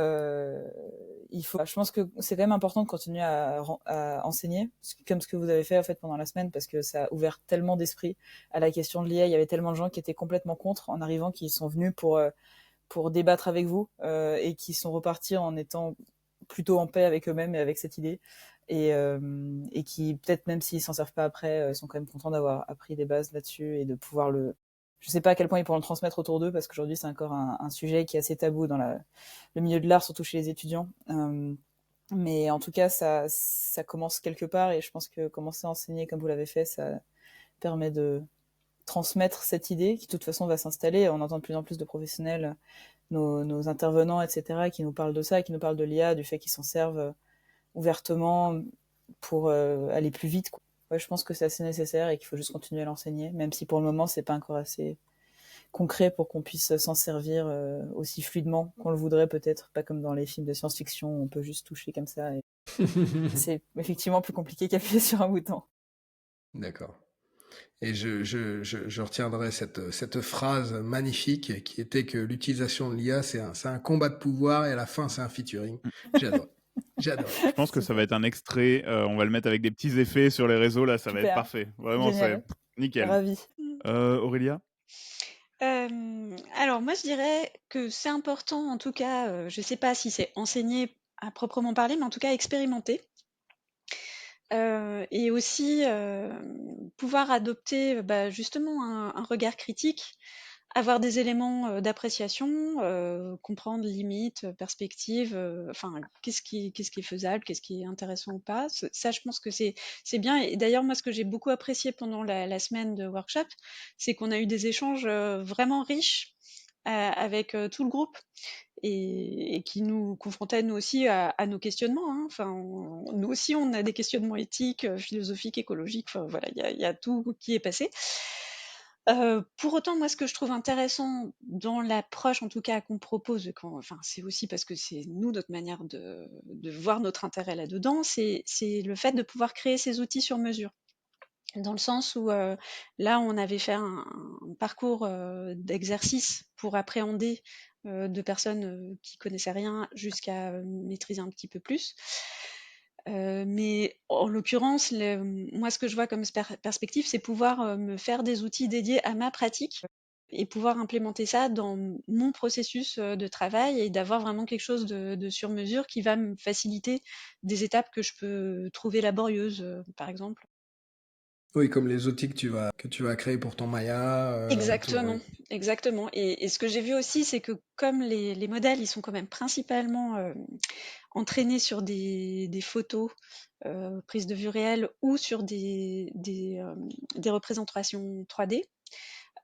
je pense que c'est quand même important de continuer à enseigner, comme ce que vous avez fait en fait pendant la semaine, parce que ça a ouvert tellement d'esprit à la question de l'IA. Il y avait tellement de gens qui étaient complètement contre en arrivant, qui sont venus pour débattre avec vous et qui sont repartis en étant plutôt en paix avec eux-mêmes et avec cette idée. Et qui, peut-être même s'ils s'en servent pas après, sont quand même contents d'avoir appris des bases là-dessus et de pouvoir je sais pas à quel point ils pourront le transmettre autour d'eux, parce qu'aujourd'hui c'est encore un sujet qui est assez tabou dans le milieu de l'art, surtout chez les étudiants. Mais en tout cas, ça commence quelque part, et je pense que commencer à enseigner comme vous l'avez fait, ça permet de transmettre cette idée qui de toute façon va s'installer. On entend de plus en plus de professionnels, nos intervenants, etc., qui nous parlent de ça, qui nous parlent de l'IA, du fait qu'ils s'en servent ouvertement pour aller plus vite, quoi. Ouais, je pense que c'est assez nécessaire et qu'il faut juste continuer à l'enseigner, même si pour le moment c'est pas encore assez concret pour qu'on puisse s'en servir aussi fluidement qu'on le voudrait, peut-être pas comme dans les films de science-fiction où on peut juste toucher comme ça. Et c'est effectivement plus compliqué qu'appuyer sur un bouton. D'accord. Et je retiendrai cette phrase magnifique qui était que l'utilisation de l'IA, c'est un combat de pouvoir et à la fin, c'est un featuring. J'adore. J'adore. Je pense que ça va être un extrait. On va le mettre avec des petits effets sur les réseaux. Là, ça va être Super. parfait. Vraiment, Génial. c'est nickel. Ravi. Aurélia? Alors moi je dirais que c'est important, en tout cas, je sais pas si c'est enseigner à proprement parler, mais en tout cas expérimenter. Et aussi pouvoir adopter justement un regard critique, avoir des éléments d'appréciation, comprendre limites, perspectives, enfin qu'est-ce qui est faisable, qu'est-ce qui est intéressant ou pas. Ça, je pense que c'est bien. Et d'ailleurs, moi, ce que j'ai beaucoup apprécié pendant la semaine de workshop, c'est qu'on a eu des échanges vraiment riches avec tout le groupe, et qui nous confrontait nous aussi à nos questionnements, hein. Enfin, nous aussi, on a des questionnements éthiques, philosophiques, écologiques. Enfin voilà, il y a tout qui est passé. Pour autant, moi, ce que je trouve intéressant dans l'approche, en tout cas, qu'on propose, enfin, c'est aussi parce que c'est nous, notre manière de voir notre intérêt là-dedans, c'est le fait de pouvoir créer ces outils sur mesure. Dans le sens où là, on avait fait un parcours d'exercice pour appréhender de personnes qui connaissaient rien jusqu'à maîtriser un petit peu plus. Mais en l'occurrence, moi, ce que je vois comme perspective, c'est pouvoir me faire des outils dédiés à ma pratique et pouvoir implémenter ça dans mon processus de travail, et d'avoir vraiment quelque chose de sur mesure qui va me faciliter des étapes que je peux trouver laborieuses, par exemple. Oui, comme les outils que tu vas créer pour ton Maya. Exactement, Oui. exactement. Et ce que j'ai vu aussi, c'est que comme les modèles, ils sont quand même principalement entraînés sur des photos prises de vue réelle, ou sur des représentations 3D.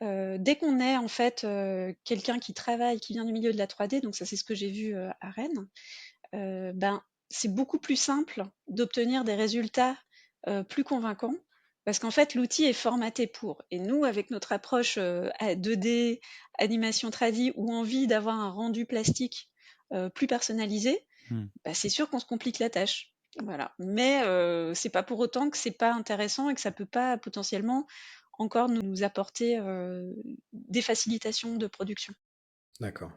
Dès qu'on est en fait quelqu'un qui travaille, qui vient du milieu de la 3D, donc ça c'est ce que j'ai vu à Rennes, ben c'est beaucoup plus simple d'obtenir des résultats plus convaincants, parce qu'en fait l'outil est formaté pour. Et nous, avec notre approche à 2D, animation 3D, ou envie d'avoir un rendu plastique plus personnalisé, bah, c'est sûr qu'on se complique la tâche. Voilà. Mais c'est pas pour autant que c'est pas intéressant et que ça peut pas potentiellement encore nous apporter des facilitations de production. D'accord.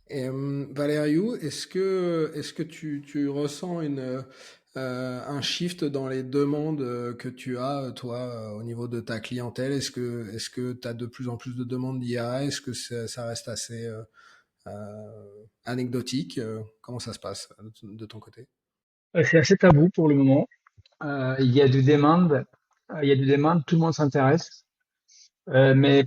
Et Valériou, est-ce que tu ressens un shift dans les demandes que tu as, toi, au niveau de ta clientèle? Est-ce que tu as de plus en plus de demandes d'IA? Est-ce que ça reste assez anecdotique? Comment ça se passe de ton côté? C'est assez tabou pour le moment. Il y a des demandes, tout le monde s'intéresse, mais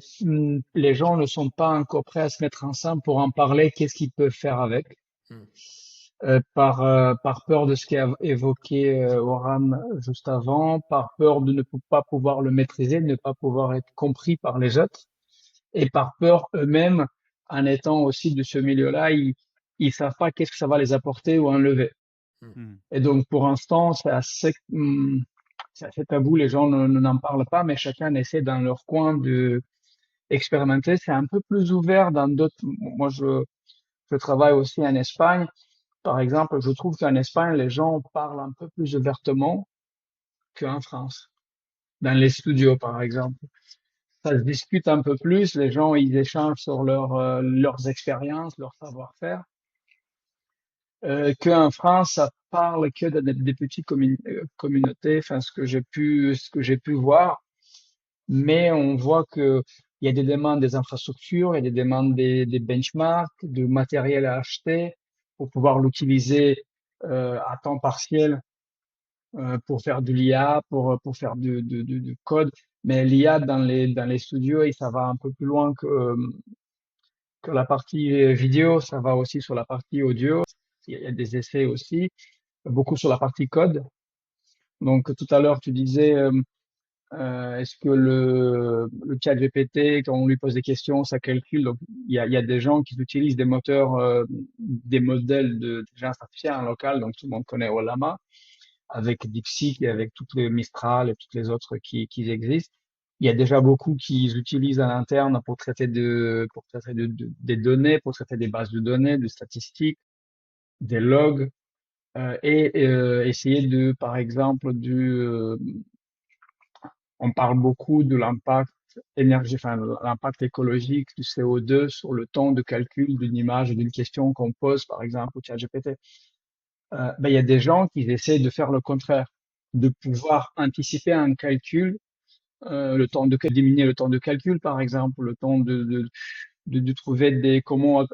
les gens ne sont pas encore prêts à se mettre ensemble pour en parler. Qu'est-ce qu'ils peuvent faire avec? Hmm. Par peur de ce qu'a évoqué Oran juste avant, par peur de ne pas pouvoir le maîtriser, de ne pas pouvoir être compris par les autres, et par peur eux-mêmes, en étant aussi de ce milieu-là, ils savent pas qu'est-ce que ça va les apporter ou enlever. Et donc pour l'instant, c'est assez tabou, les gens n'en parlent pas, mais chacun essaie dans leur coin de expérimenter. C'est un peu plus ouvert dans d'autres. Moi, je travaille aussi en Espagne. Par exemple, je trouve qu'en Espagne, les gens parlent un peu plus ouvertement qu'en France. Dans les studios, par exemple, ça se discute un peu plus. Les gens, ils échangent sur leurs expériences, leur savoir-faire. qu'en France, ça parle que des petites communautés, enfin, ce que j'ai pu voir. Mais on voit que il y a des demandes des infrastructures, il y a des demandes des benchmarks, du matériel à acheter pour pouvoir l'utiliser à temps partiel pour faire de l'IA, pour faire du code. Mais l'IA dans les studios, et ça va un peu plus loin que la partie vidéo, ça va aussi sur la partie audio. Il y a des essais aussi, beaucoup sur la partie code. Donc tout à l'heure, tu disais, est-ce que le chat GPT, quand on lui pose des questions, ça calcule? Donc il y a des gens qui utilisent des moteurs, des modèles d'intelligence artificielle en local, donc tout le monde connaît Olama, avec DeepSeek et avec toutes les Mistral et toutes les autres qui existent. Il y a déjà beaucoup qui utilisent à l'interne pour traiter des données, pour traiter des bases de données, des statistiques, des logs, essayer de, par exemple, on parle beaucoup de l'impact énergie, enfin, l'impact écologique du CO2 sur le temps de calcul d'une image, d'une question qu'on pose, par exemple, au ChatGPT. Ben, il y a des gens qui essaient de faire le contraire, de pouvoir anticiper un calcul, le temps de diminuer le temps de calcul, par exemple, le temps de trouver comment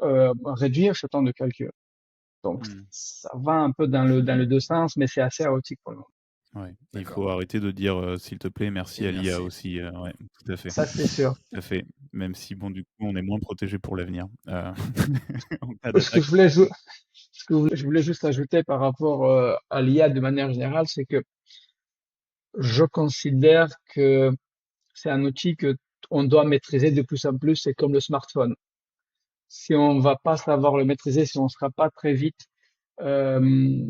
réduire ce temps de calcul. Donc, ça va un peu dans le deux sens, mais c'est assez chaotique pour le moment. Ouais. Et il faut arrêter de dire s'il te plaît, merci Et à l'IA merci. aussi. Ouais, tout à fait. Ça, c'est sûr. Tout à fait. Même si, bon, du coup, on est moins protégé pour l'avenir. En cas Ce que d'attaque. je voulais juste ajouter par rapport à l'IA de manière générale, c'est que je considère que c'est un outil que on doit maîtriser de plus en plus. C'est comme le smartphone. Si on va pas savoir le maîtriser, si on sera pas très vite euh,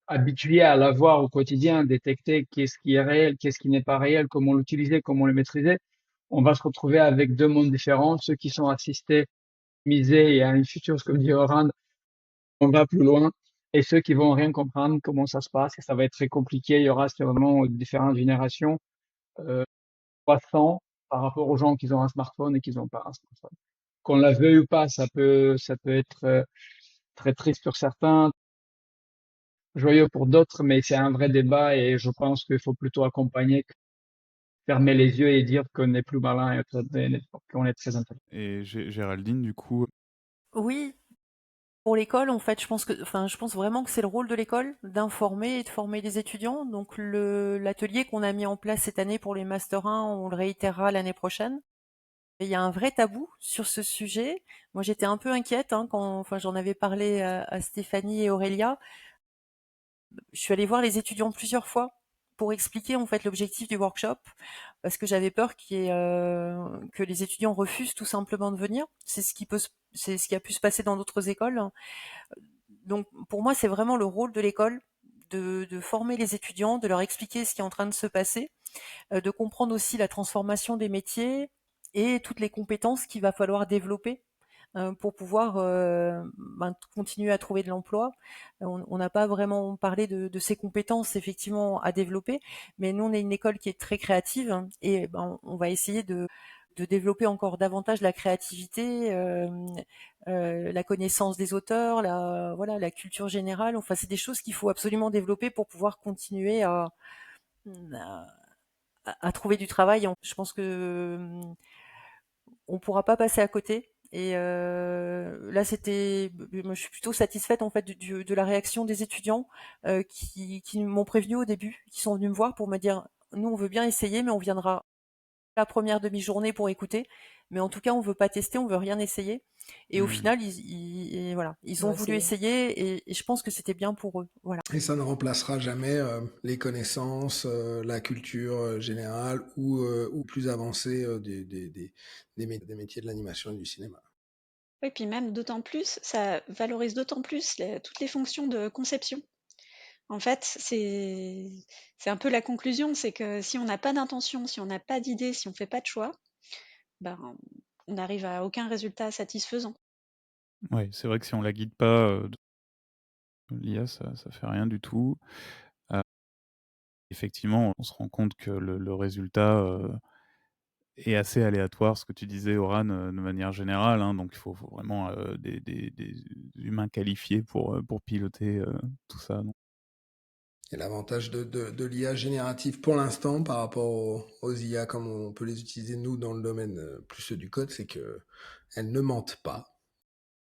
habitué à l'avoir au quotidien, détecter qu'est-ce qui est réel, qu'est-ce qui n'est pas réel, comment l'utiliser, comment le maîtriser, on va se retrouver avec deux mondes différents. Ceux qui sont assistés, misés et à une future, comme dit Oran, on va plus loin. Et ceux qui vont rien comprendre comment ça se passe, et ça va être très compliqué. Il y aura sûrement différentes générations croissant par rapport aux gens qui ont un smartphone et qui n'ont pas un smartphone. Qu'on la veuille ou pas, ça peut être très triste pour certains, joyeux pour d'autres, mais c'est un vrai débat et je pense qu'il faut plutôt accompagner que fermer les yeux et dire qu'on est plus malin et qu'on est très intelligent. Et Géraldine, du coup, Oui, pour l'école, en fait, je pense vraiment que c'est le rôle de l'école d'informer et de former les étudiants. Donc l'atelier qu'on a mis en place cette année pour les Master 1, on le réitérera l'année prochaine. Et il y a un vrai tabou sur ce sujet. Moi, j'étais un peu inquiète quand, enfin, j'en avais parlé à Stéphanie et Aurélia. Je suis allée voir les étudiants plusieurs fois pour expliquer en fait l'objectif du workshop, parce que j'avais peur que les étudiants refusent tout simplement de venir. C'est ce qui a pu se passer dans d'autres écoles. Donc pour moi, c'est vraiment le rôle de l'école de former les étudiants, de leur expliquer ce qui est en train de se passer, de comprendre aussi la transformation des métiers et toutes les compétences qu'il va falloir développer pour pouvoir continuer à trouver de l'emploi. On n'a pas vraiment parlé de ces compétences effectivement à développer, mais nous on est une école qui est très créative et on va essayer de développer encore davantage la créativité, la connaissance des auteurs, voilà, la culture générale. Enfin, c'est des choses qu'il faut absolument développer pour pouvoir continuer à, à trouver du travail. Je pense que on pourra pas passer à côté. Et là, moi, je suis plutôt satisfaite en fait de la réaction des étudiants qui m'ont prévenu au début, qui sont venus me voir pour me dire, nous, on veut bien essayer, mais on viendra la première demi-journée pour écouter. Mais en tout cas, on veut pas tester, on veut rien essayer. Et au final, voilà, ils ont voulu essayer et je pense que c'était bien pour eux. Voilà. Et ça ne remplacera jamais les connaissances, la culture générale ou plus avancée des métiers de l'animation et du cinéma. Oui, puis même d'autant plus, ça valorise d'autant plus toutes les fonctions de conception. En fait, c'est un peu la conclusion, c'est que si on n'a pas d'intention, si on n'a pas d'idée, si on fait pas de choix, ben, on n'arrive à aucun résultat satisfaisant. ouais, c'est vrai que si on la guide pas, l'IA, ça fait rien du tout. Effectivement, on se rend compte que le résultat Et assez aléatoire, ce que tu disais, Oran, de manière générale, hein, donc il faut vraiment des humains qualifiés pour piloter tout ça. Donc. Et l'avantage de l'IA générative pour l'instant par rapport aux IA comme on peut les utiliser nous dans le domaine plus du code, c'est que elles ne mentent pas.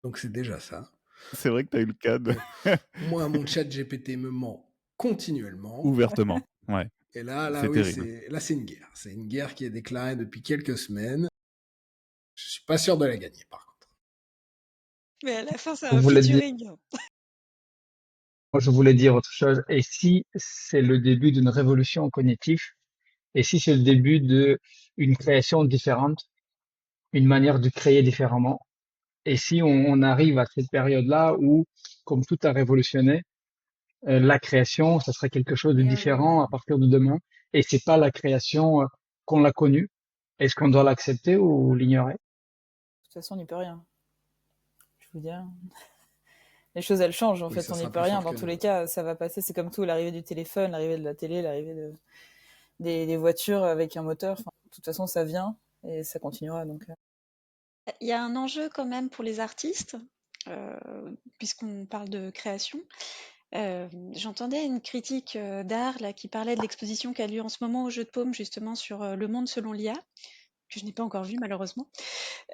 Donc c'est déjà ça. C'est vrai que tu as eu le cas de... Donc, moi, mon chat GPT me ment continuellement. Ouvertement, ouais. Et là C'est oui, terrible. c'est une guerre. C'est une guerre qui est déclarée depuis quelques semaines. Je suis pas sûr de la gagner, par contre. Mais à la fin, c'est Je un voulais dire, featuring. moi, je voulais dire autre chose. Et si c'est le début d'une révolution cognitive, et si c'est le début d'une création différente, une manière de créer différemment, et si on arrive à cette période-là où, comme tout a révolutionné, la création, ça serait quelque chose de différent à partir de demain, et c'est pas la création qu'on l'a connue. Est-ce qu'on doit l'accepter ou l'ignorer? De toute façon, on n'y peut rien. Je vous dis rien. Les choses, elles changent, en Oui, fait, ça on n'y sera peut plus rien. fort Dans que tous nous. les cas, ça va passer. C'est comme tout, l'arrivée du téléphone, l'arrivée de la télé, l'arrivée des voitures avec un moteur. Enfin, de toute façon, ça vient et ça continuera. Donc, Il y a un enjeu quand même pour les artistes, puisqu'on parle de création. J'entendais une critique d'art là, qui parlait de l'exposition qui a lieu en ce moment au Jeu de Paume, justement sur le monde selon l'IA, que je n'ai pas encore vue malheureusement.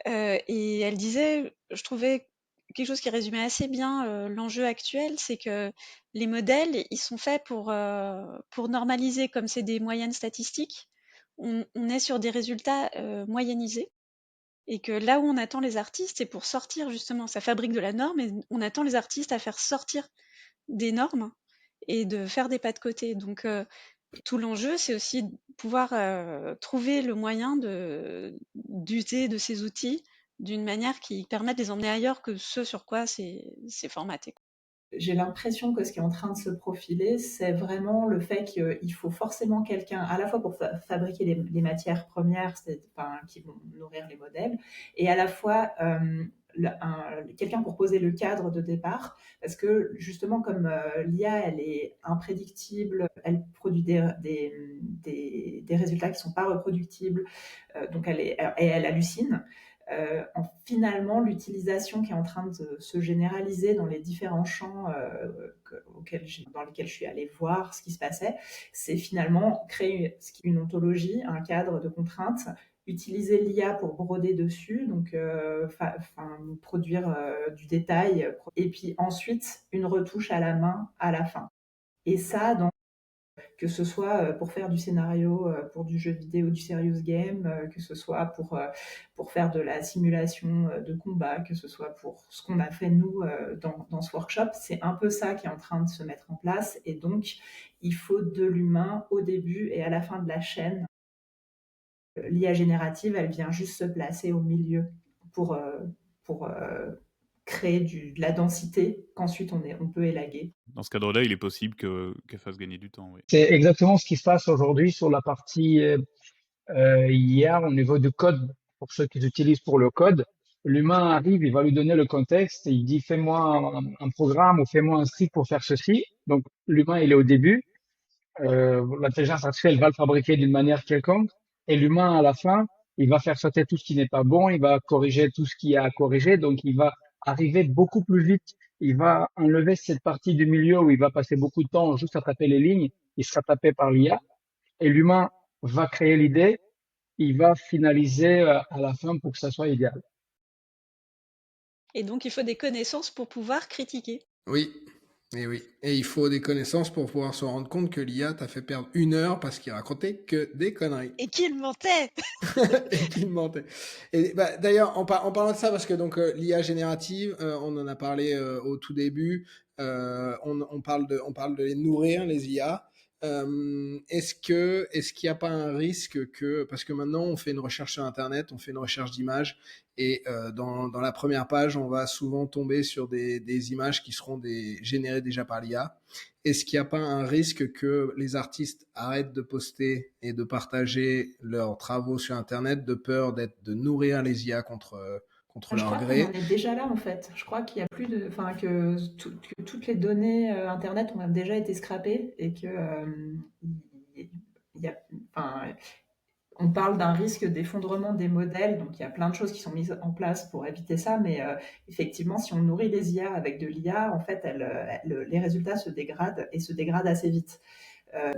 Et elle disait, je trouvais quelque chose qui résumait assez bien l'enjeu actuel, c'est que les modèles, ils sont faits pour normaliser, comme c'est des moyennes statistiques, on est sur des résultats moyennisés. Et que là où on attend les artistes, c'est pour sortir justement, ça fabrique de la norme, et on attend les artistes à faire sortir des normes et de faire des pas de côté. Donc tout l'enjeu, c'est aussi de pouvoir trouver le moyen d'user de ces outils d'une manière qui permette de les emmener ailleurs que ce sur quoi c'est formaté. J'ai l'impression que ce qui est en train de se profiler, c'est vraiment le fait qu'il faut forcément quelqu'un, à la fois pour fabriquer les matières premières qui vont nourrir les modèles, et à la fois quelqu'un pour poser le cadre de départ, parce que justement, comme l'IA, elle est imprédictible, elle produit des résultats qui ne sont pas reproductibles, donc elle hallucine. Finalement, l'utilisation qui est en train de se généraliser dans les différents champs dans lesquels je suis allée voir ce qui se passait, c'est finalement créer une ontologie, un cadre de contraintes, utiliser l'IA pour broder dessus, donc produire du détail, et puis ensuite une retouche à la main à la fin. Et ça, que ce soit pour faire du scénario pour du jeu vidéo, du serious game, que ce soit pour faire de la simulation de combat, que ce soit pour ce qu'on a fait nous dans ce workshop, c'est un peu ça qui est en train de se mettre en place. Et donc, il faut de l'humain au début et à la fin de la chaîne. L'IA générative, elle vient juste se placer au milieu pour créer de la densité qu'ensuite on peut élaguer. Dans ce cadre-là, il est possible qu'elle fasse gagner du temps, oui. C'est exactement ce qui se passe aujourd'hui sur la partie IA au niveau du code. Pour ceux qui utilisent pour le code, l'humain arrive, il va lui donner le contexte, et il dit fais-moi un programme ou fais-moi un script pour faire ceci. Donc l'humain, il est au début. L'intelligence artificielle va le fabriquer d'une manière quelconque, et l'humain, à la fin, il va faire sauter tout ce qui n'est pas bon, il va corriger tout ce qu'il y a à corriger, donc il va arriver beaucoup plus vite. Il va enlever cette partie du milieu où il va passer beaucoup de temps juste à taper les lignes, il sera tapé par l'IA, et l'humain va créer l'idée, il va finaliser à la fin pour que ça soit idéal. Et donc il faut des connaissances pour pouvoir critiquer. Oui, et oui. Et il faut des connaissances pour pouvoir se rendre compte que l'IA t'a fait perdre 1 heure parce qu'il racontait que des conneries. Et qu'il mentait. Et qu'il mentait. Et bah, d'ailleurs, en parlant de ça, parce que donc l'IA générative, on en a parlé au tout début, on parle de les nourrir, les IA. Est-ce qu'il n'y a pas un risque que, parce que maintenant on fait une recherche sur Internet, on fait une recherche d'images, et dans la première page, on va souvent tomber sur des images qui seront générées déjà par l'IA. Est-ce qu'il n'y a pas un risque que les artistes arrêtent de poster et de partager leurs travaux sur Internet de peur de nourrir les IA contre Je leur crois qu'on gré? en est déjà là en fait. Je crois qu'il y a plus de, enfin que toutes les données internet ont déjà été scrappées et que il y a, enfin, on parle d'un risque d'effondrement des modèles, donc il y a plein de choses qui sont mises en place pour éviter ça, mais effectivement, si on nourrit les IA avec de l'IA, en fait, les résultats se dégradent et se dégradent assez vite.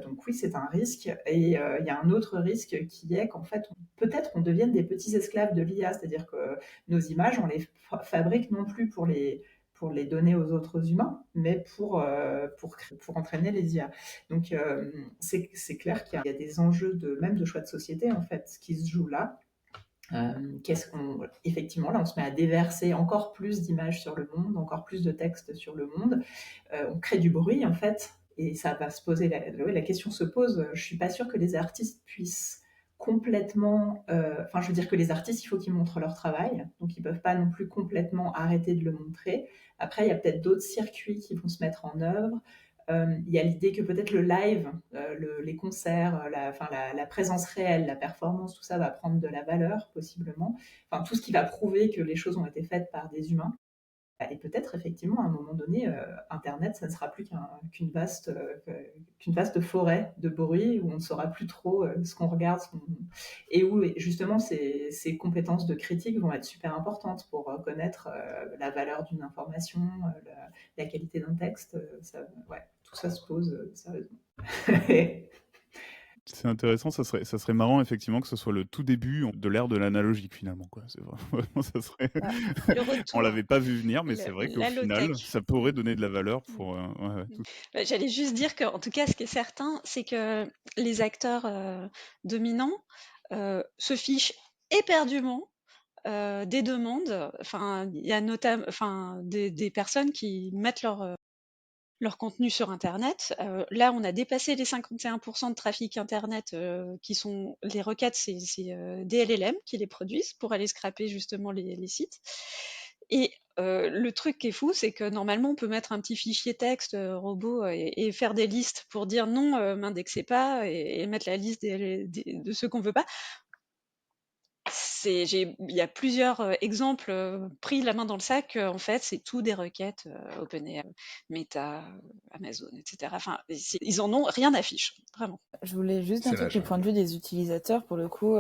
Donc oui, c'est un risque. Et il y a un autre risque qui est qu'en fait, peut-être on devienne des petits esclaves de l'IA, c'est-à-dire que nos images, on les fabrique non plus pour les donner aux autres humains, mais pour entraîner les IA. Donc c'est clair qu'il y a des enjeux même de choix de société en fait qui se jouent là. Effectivement, là, on se met à déverser encore plus d'images sur le monde, encore plus de textes sur le monde. On crée du bruit, en fait, et ça va se poser. La question se pose. Je suis pas sûre que les artistes puissent complètement. Enfin, je veux dire que les artistes, il faut qu'ils montrent leur travail, donc ils peuvent pas non plus complètement arrêter de le montrer. Après, il y a peut-être d'autres circuits qui vont se mettre en œuvre. Il y a l'idée que peut-être le live, les concerts, la présence réelle, la performance, tout ça va prendre de la valeur, possiblement. Enfin, tout ce qui va prouver que les choses ont été faites par des humains. Et peut-être, effectivement, à un moment donné, Internet, ça ne sera plus qu'une vaste forêt de bruit où on ne saura plus trop ce qu'on regarde, et où, justement, ces compétences de critique vont être super importantes pour connaître la valeur d'une information, la qualité d'un texte. Ouais, tout ça se pose sérieusement. C'est intéressant, ça serait marrant effectivement que ce soit le tout début de l'ère de l'analogique finalement, quoi. C'est vraiment, ça serait... Le On retour, l'avait pas vu venir, mais c'est vrai qu'au la final, low-tech. ça pourrait donner de la valeur pour... ouais, tout. J'allais juste dire qu'en tout cas, ce qui est certain, c'est que les acteurs dominants se fichent éperdument des demandes. Enfin, il y a notamment, des personnes qui mettent leur contenu sur Internet. Là, on a dépassé les 51% de trafic Internet qui sont les requêtes, c'est des LLM qui les produisent pour aller scraper justement les sites. Et le truc qui est fou, c'est que normalement, on peut mettre un petit fichier texte robot et faire des listes pour dire non, m'indexez pas, et mettre la liste de ceux qu'on veut pas. Il y a plusieurs exemples pris la main dans le sac. En fait, c'est tout des requêtes OpenAI, Meta, Amazon, etc. Enfin, ils en ont rien à fiche, vraiment. Je voulais juste un C'est la truc du point de jungle. vue des utilisateurs, pour le coup.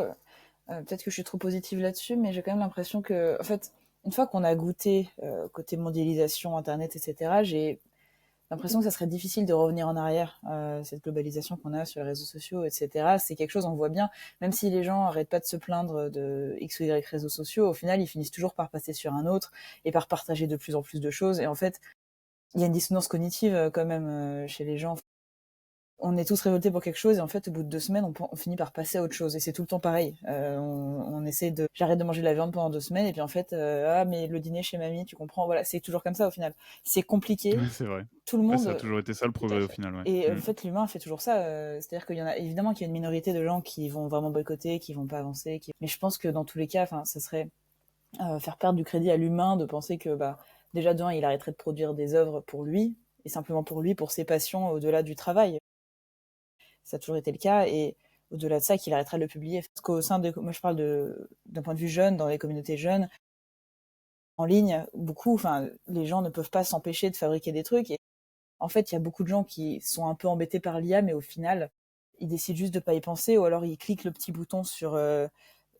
Peut-être que je suis trop positive là-dessus, mais j'ai quand même l'impression que, en fait, une fois qu'on a goûté côté mondialisation, Internet, etc., j'ai l'impression que ça serait difficile de revenir en arrière. Cette globalisation qu'on a sur les réseaux sociaux, etc., c'est quelque chose, on voit bien, même si les gens arrêtent pas de se plaindre de X ou Y réseaux sociaux, au final, ils finissent toujours par passer sur un autre et par partager de plus en plus de choses. Et en fait, il y a une dissonance cognitive quand même chez les gens. On est tous révoltés pour quelque chose et en fait, au bout de 2 semaines, on finit par passer à autre chose. Et c'est tout le temps pareil. On essaie de... J'arrête de manger de la viande pendant 2 semaines et puis en fait, ah, mais le dîner chez mamie, tu comprends. Voilà, c'est toujours comme ça au final. C'est compliqué. Ouais, c'est vrai. Tout le Ouais, monde... ça a toujours été ça le Tout à progrès au fait. final, ouais. Et en fait, l'humain fait toujours ça. C'est-à-dire qu'il y en a évidemment qu'il y a une minorité de gens qui vont vraiment boycotter, qui vont pas avancer. Mais je pense que dans tous les cas, enfin, ça serait faire perdre du crédit à l'humain de penser que bah, déjà d'un, il arrêterait de produire des œuvres pour lui et simplement pour lui, pour ses passions au-delà du travail. Ça a toujours été le cas et au-delà de ça, qu'il arrêterait de le publier. Parce qu'au sein de, moi je parle d'un point de vue jeune, dans les communautés jeunes, en ligne, beaucoup, enfin, les gens ne peuvent pas s'empêcher de fabriquer des trucs. Et en fait, il y a beaucoup de gens qui sont un peu embêtés par l'IA, mais au final, ils décident juste de pas y penser, ou alors ils cliquent le petit bouton sur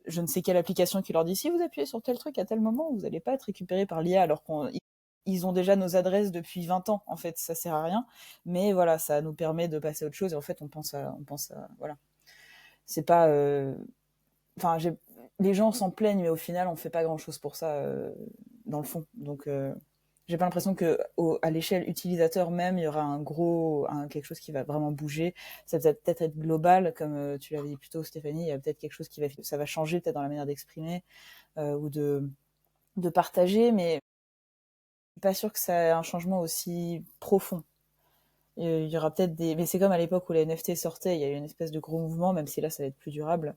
je ne sais quelle application qui leur dit si vous appuyez sur tel truc à tel moment, vous n'allez pas être récupéré par l'IA, alors qu'ils ont déjà nos adresses depuis 20 ans. En fait, ça sert à rien. Mais voilà, ça nous permet de passer à autre chose. Et en fait, on pense à voilà. C'est pas, enfin, les gens s'en plaignent, mais au final, on fait pas grand chose pour ça dans le fond. Donc, j'ai pas l'impression que à l'échelle utilisateur même, il y aura quelque chose qui va vraiment bouger. Ça va peut-être être global, comme tu l'avais dit plus tôt, Stéphanie. Il y a peut-être quelque chose ça va changer peut-être dans la manière d'exprimer ou de partager, mais je suis pas sûre que ça ait un changement aussi profond. Il y aura peut-être mais c'est comme à l'époque où les NFT sortaient, il y a eu une espèce de gros mouvement, même si là ça va être plus durable.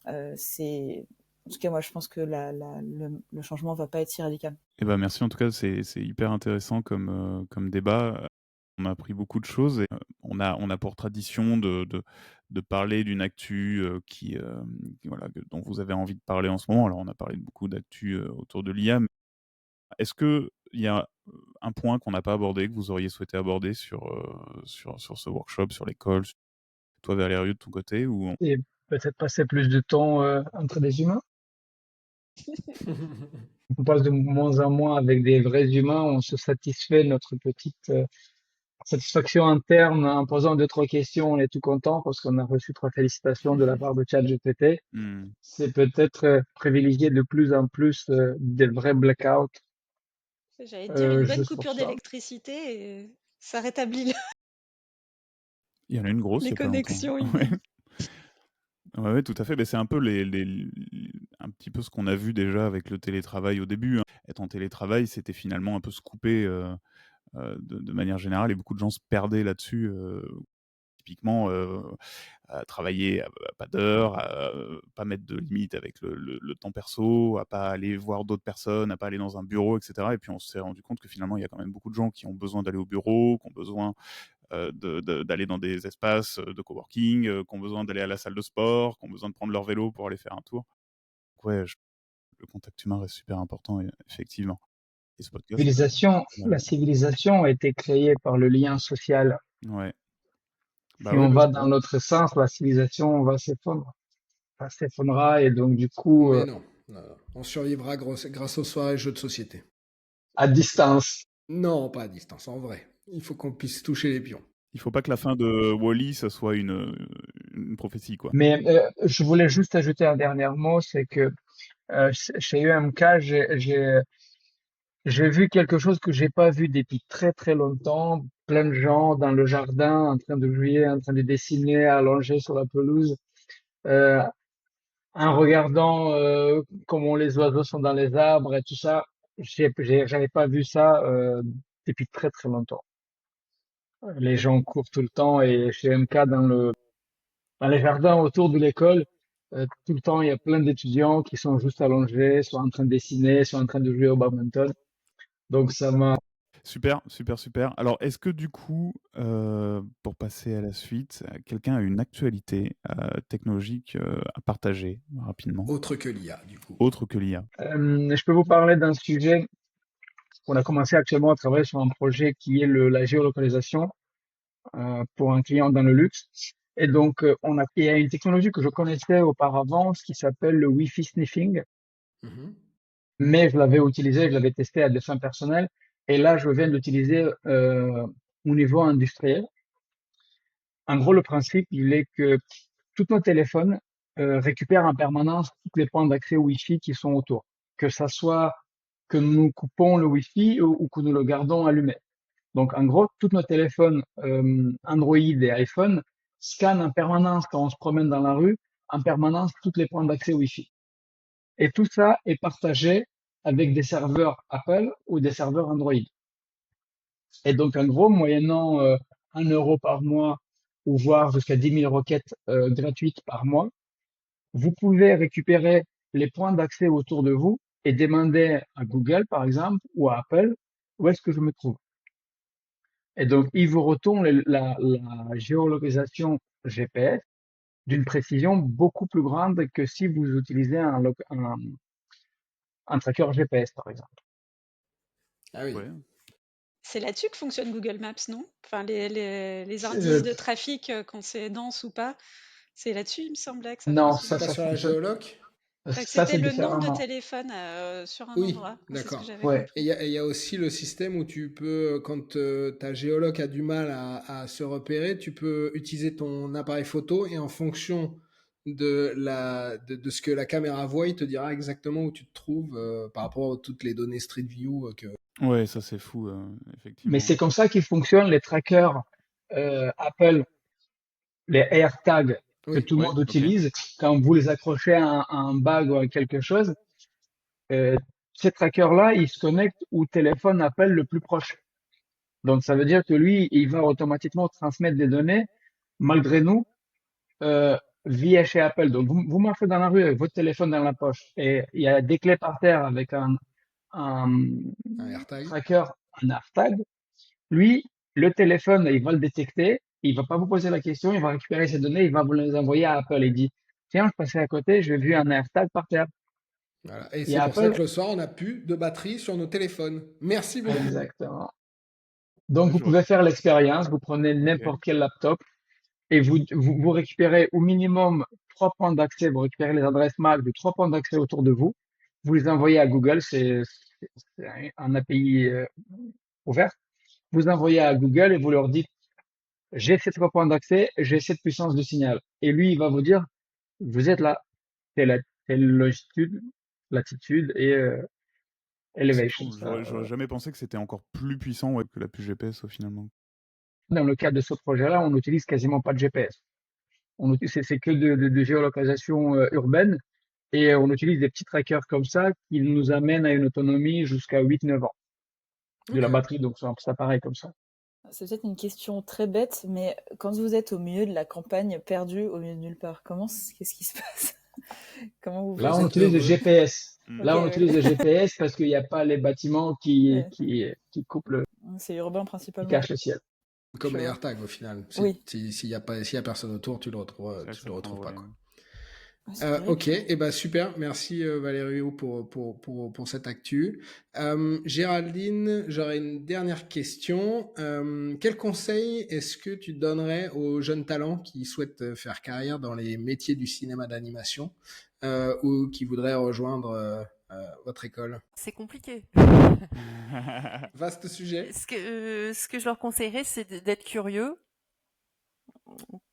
En tout cas, moi je pense que le changement va pas être si radical. Eh ben merci, en tout cas, c'est hyper intéressant comme débat. On a appris beaucoup de choses et on a pour tradition de parler d'une actu voilà, dont vous avez envie de parler en ce moment. Alors on a parlé de beaucoup d'actu autour de l'IA. Est-ce qu'il y a un point qu'on n'a pas abordé, que vous auriez souhaité aborder sur ce workshop, sur l'école, toi Valérieux de ton côté ou... Et peut-être passer plus de temps entre des humains. On passe de moins en moins avec des vrais humains, on se satisfait notre petite satisfaction interne en posant deux, trois questions, on est tout content parce qu'on a reçu trois félicitations de la part de ChatGPT. Hmm. C'est peut-être privilégier de plus en plus des vrais blackouts J'allais te dire une bonne juste pour coupure ça. d'électricité et ça rétablit Il y en a une grosse il les y a pas longtemps. connexions. Ouais. Ouais, tout à fait. Mais c'est un peu un petit peu ce qu'on a vu déjà avec le télétravail au début, hein. Être en télétravail, c'était finalement un peu se couper de manière générale, et beaucoup de gens se perdaient là-dessus. Typiquement, à travailler à pas d'heure, à pas mettre de limite avec le temps perso, à pas aller voir d'autres personnes, à pas aller dans un bureau, etc. Et puis on s'est rendu compte que finalement, il y a quand même beaucoup de gens qui ont besoin d'aller au bureau, qui ont besoin d'aller dans des espaces de coworking, qui ont besoin d'aller à la salle de sport, qui ont besoin de prendre leur vélo pour aller faire un tour. Donc ouais, le contact humain reste super important, effectivement. Et ce podcast, La civilisation a été créée par le lien social. ouais. Si Bah ouais, on va dans l'autre sens, la civilisation va s'effondrera et donc du coup Mais non, on survivra grâce aux soirées jeux de société. à distance. Non, pas à distance, en vrai. Il faut qu'on puisse toucher les pions. Il faut pas que la fin de Wall-E, ça soit une prophétie, quoi. Mais je voulais juste ajouter un dernier mot, c'est que chez UMK, j'ai vu quelque chose que j'ai pas vu depuis très très longtemps. Plein de gens dans le jardin en train de jouer, en train de dessiner, allongés sur la pelouse, euh, en regardant comment les oiseaux sont dans les arbres et tout ça. J'avais pas vu ça depuis très très longtemps. Les gens courent tout le temps et chez MK dans les jardins autour de l'école, tout le temps il y a plein d'étudiants qui sont juste allongés, soit en train de dessiner, soit en train de jouer au badminton. Donc ça m'a Super, super, super. Alors, est-ce que du coup, pour passer à la suite, quelqu'un a une actualité technologique à partager rapidement, Autre que l'IA, du coup. autre que l'IA? Je peux vous parler d'un sujet. On a commencé actuellement à travailler sur un projet qui est la géolocalisation pour un client dans le luxe. Et donc, il y a une technologie que je connaissais auparavant, ce qui s'appelle le Wi-Fi sniffing, Mhm. mais je l'avais utilisé, je l'avais testé à des fins personnelles. Et là, je viens de l'utiliser au niveau industriel. En gros, le principe, il est que tous nos téléphones récupèrent en permanence tous les points d'accès Wi-Fi qui sont autour. Que ça soit que nous coupons le Wi-Fi ou que nous le gardons allumé. Donc, en gros, tous nos téléphones Android et iPhone scannent en permanence quand on se promène dans la rue, en permanence tous les points d'accès Wi-Fi. Et tout ça est partagé avec des serveurs Apple ou des serveurs Android. Et donc, en gros, moyennant 1 € par mois ou voire jusqu'à 10 000 requêtes gratuites par mois, vous pouvez récupérer les points d'accès autour de vous et demander à Google, par exemple, ou à Apple, où est-ce que je me trouve. Et donc, il vous retourne la géolocalisation GPS d'une précision beaucoup plus grande que si vous utilisez un tracker GPS, par exemple. Ah oui. Ouais. C'est là-dessus que fonctionne Google Maps, non? Enfin, les indices Euh, de trafic, quand c'est dense ou pas, c'est là-dessus, il me semblait que ça non, fonctionnait. Pas sur la géoloc? Enfin, que ça c'était c'est le nombre de différemment. téléphones sur un Oui, endroit. C'est ce que d'accord. j'avais Ouais. Et compris. il y a aussi le système où tu peux, quand ta géoloc a du mal à se repérer, tu peux utiliser ton appareil photo et en fonction de ce que la caméra voit, il te dira exactement où tu te trouves par rapport à toutes les données Street View que... Ouais, ça c'est fou, effectivement. Mais c'est comme ça qu'ils fonctionnent les trackers Apple, les AirTags que Oui. tout le Ouais, monde ok. utilise. Quand vous les accrochez à un bag ou à quelque chose, ces trackers-là, ils se connectent au téléphone Apple le plus proche. Donc, ça veut dire que lui, il va automatiquement transmettre des données, malgré nous, via chez Apple. Donc, vous marchez dans la rue avec votre téléphone dans la poche et il y a des clés par terre avec un Un AirTag. tracker, un AirTag. Lui, le téléphone, il va le détecter, il va pas vous poser la question, il va récupérer ces données, il va vous les envoyer à Apple. Il dit, tiens, je passais à côté, j'ai vu un AirTag par terre. Voilà. Et Et c'est pour ça Apple, que le soir, on n'a plus de batterie sur nos téléphones. Merci beaucoup. exactement. Donc, vous Je vois. pouvez faire l'expérience, vous prenez n'importe quel laptop et vous récupérez au minimum 3 points d'accès, vous récupérez les adresses MAC de 3 points d'accès autour de vous, vous les envoyez à Google, c'est un API ouvert. Vous envoyez à Google et vous leur dites, j'ai ces 3 points d'accès, j'ai cette puissance de signal. Et lui, il va vous dire, vous êtes là, telle longitude, latitude et C'est elevation. fou, j'aurais jamais pensé que c'était encore plus puissant que la puce GPS finalement. Dans le cadre de ce projet-là, on n'utilise quasiment pas de GPS. C'est que de géolocalisation urbaine et on utilise des petits trackers comme ça qui nous amènent à une autonomie jusqu'à 8-9 ans de la Ok. batterie, donc ça pareil comme ça. C'est peut-être une question très bête, mais quand vous êtes au milieu de la campagne, perdu au milieu de nulle part, qu'est-ce qui se passe? Comment vous Là, Vous on faites? êtes utilise le heureux. GPS. Mm. Là, Ok, on ouais. utilise le GPS parce qu'il n'y a pas les bâtiments Ouais. qui coupent C'est urbain qui principalement. cachent le ciel. Comme Je les vois. AirTags au final. Oui. S'il y a personne autour, tu le retrouves, C'est vrai que tu ça le prend retrouves le pas, relais. quoi. C'est vrai Ok, que- et ben super, merci Valério pour cette actu. Géraldine, j'aurais une dernière question. Quel conseil est-ce que tu donnerais aux jeunes talents qui souhaitent faire carrière dans les métiers du cinéma d'animation ou qui voudraient rejoindre votre école? C'est compliqué. Vaste sujet. Ce que je leur conseillerais, c'est d'être curieux,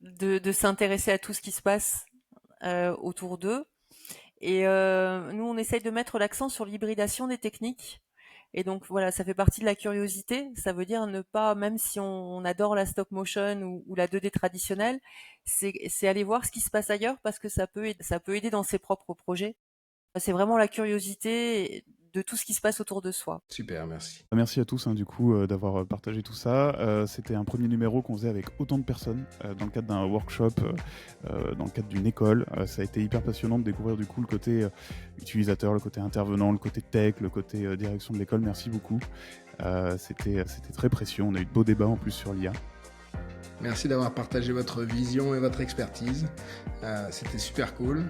de s'intéresser à tout ce qui se passe autour d'eux. Et nous, on essaye de mettre l'accent sur l'hybridation des techniques. Et donc voilà, ça fait partie de la curiosité. Ça veut dire ne pas, même si on adore la stop motion ou la 2D traditionnelle, c'est aller voir ce qui se passe ailleurs parce que ça peut aider dans ses propres projets. C'est vraiment la curiosité de tout ce qui se passe autour de soi. Super, merci. Merci à tous du coup d'avoir partagé tout ça. C'était un premier numéro qu'on faisait avec autant de personnes dans le cadre d'un workshop, dans le cadre d'une école. Ça a été hyper passionnant de découvrir du coup le côté utilisateur, le côté intervenant, le côté tech, le côté direction de l'école. Merci beaucoup. C'était très précieux. On a eu de beaux débats en plus sur l'IA. Merci d'avoir partagé votre vision et votre expertise. C'était super cool.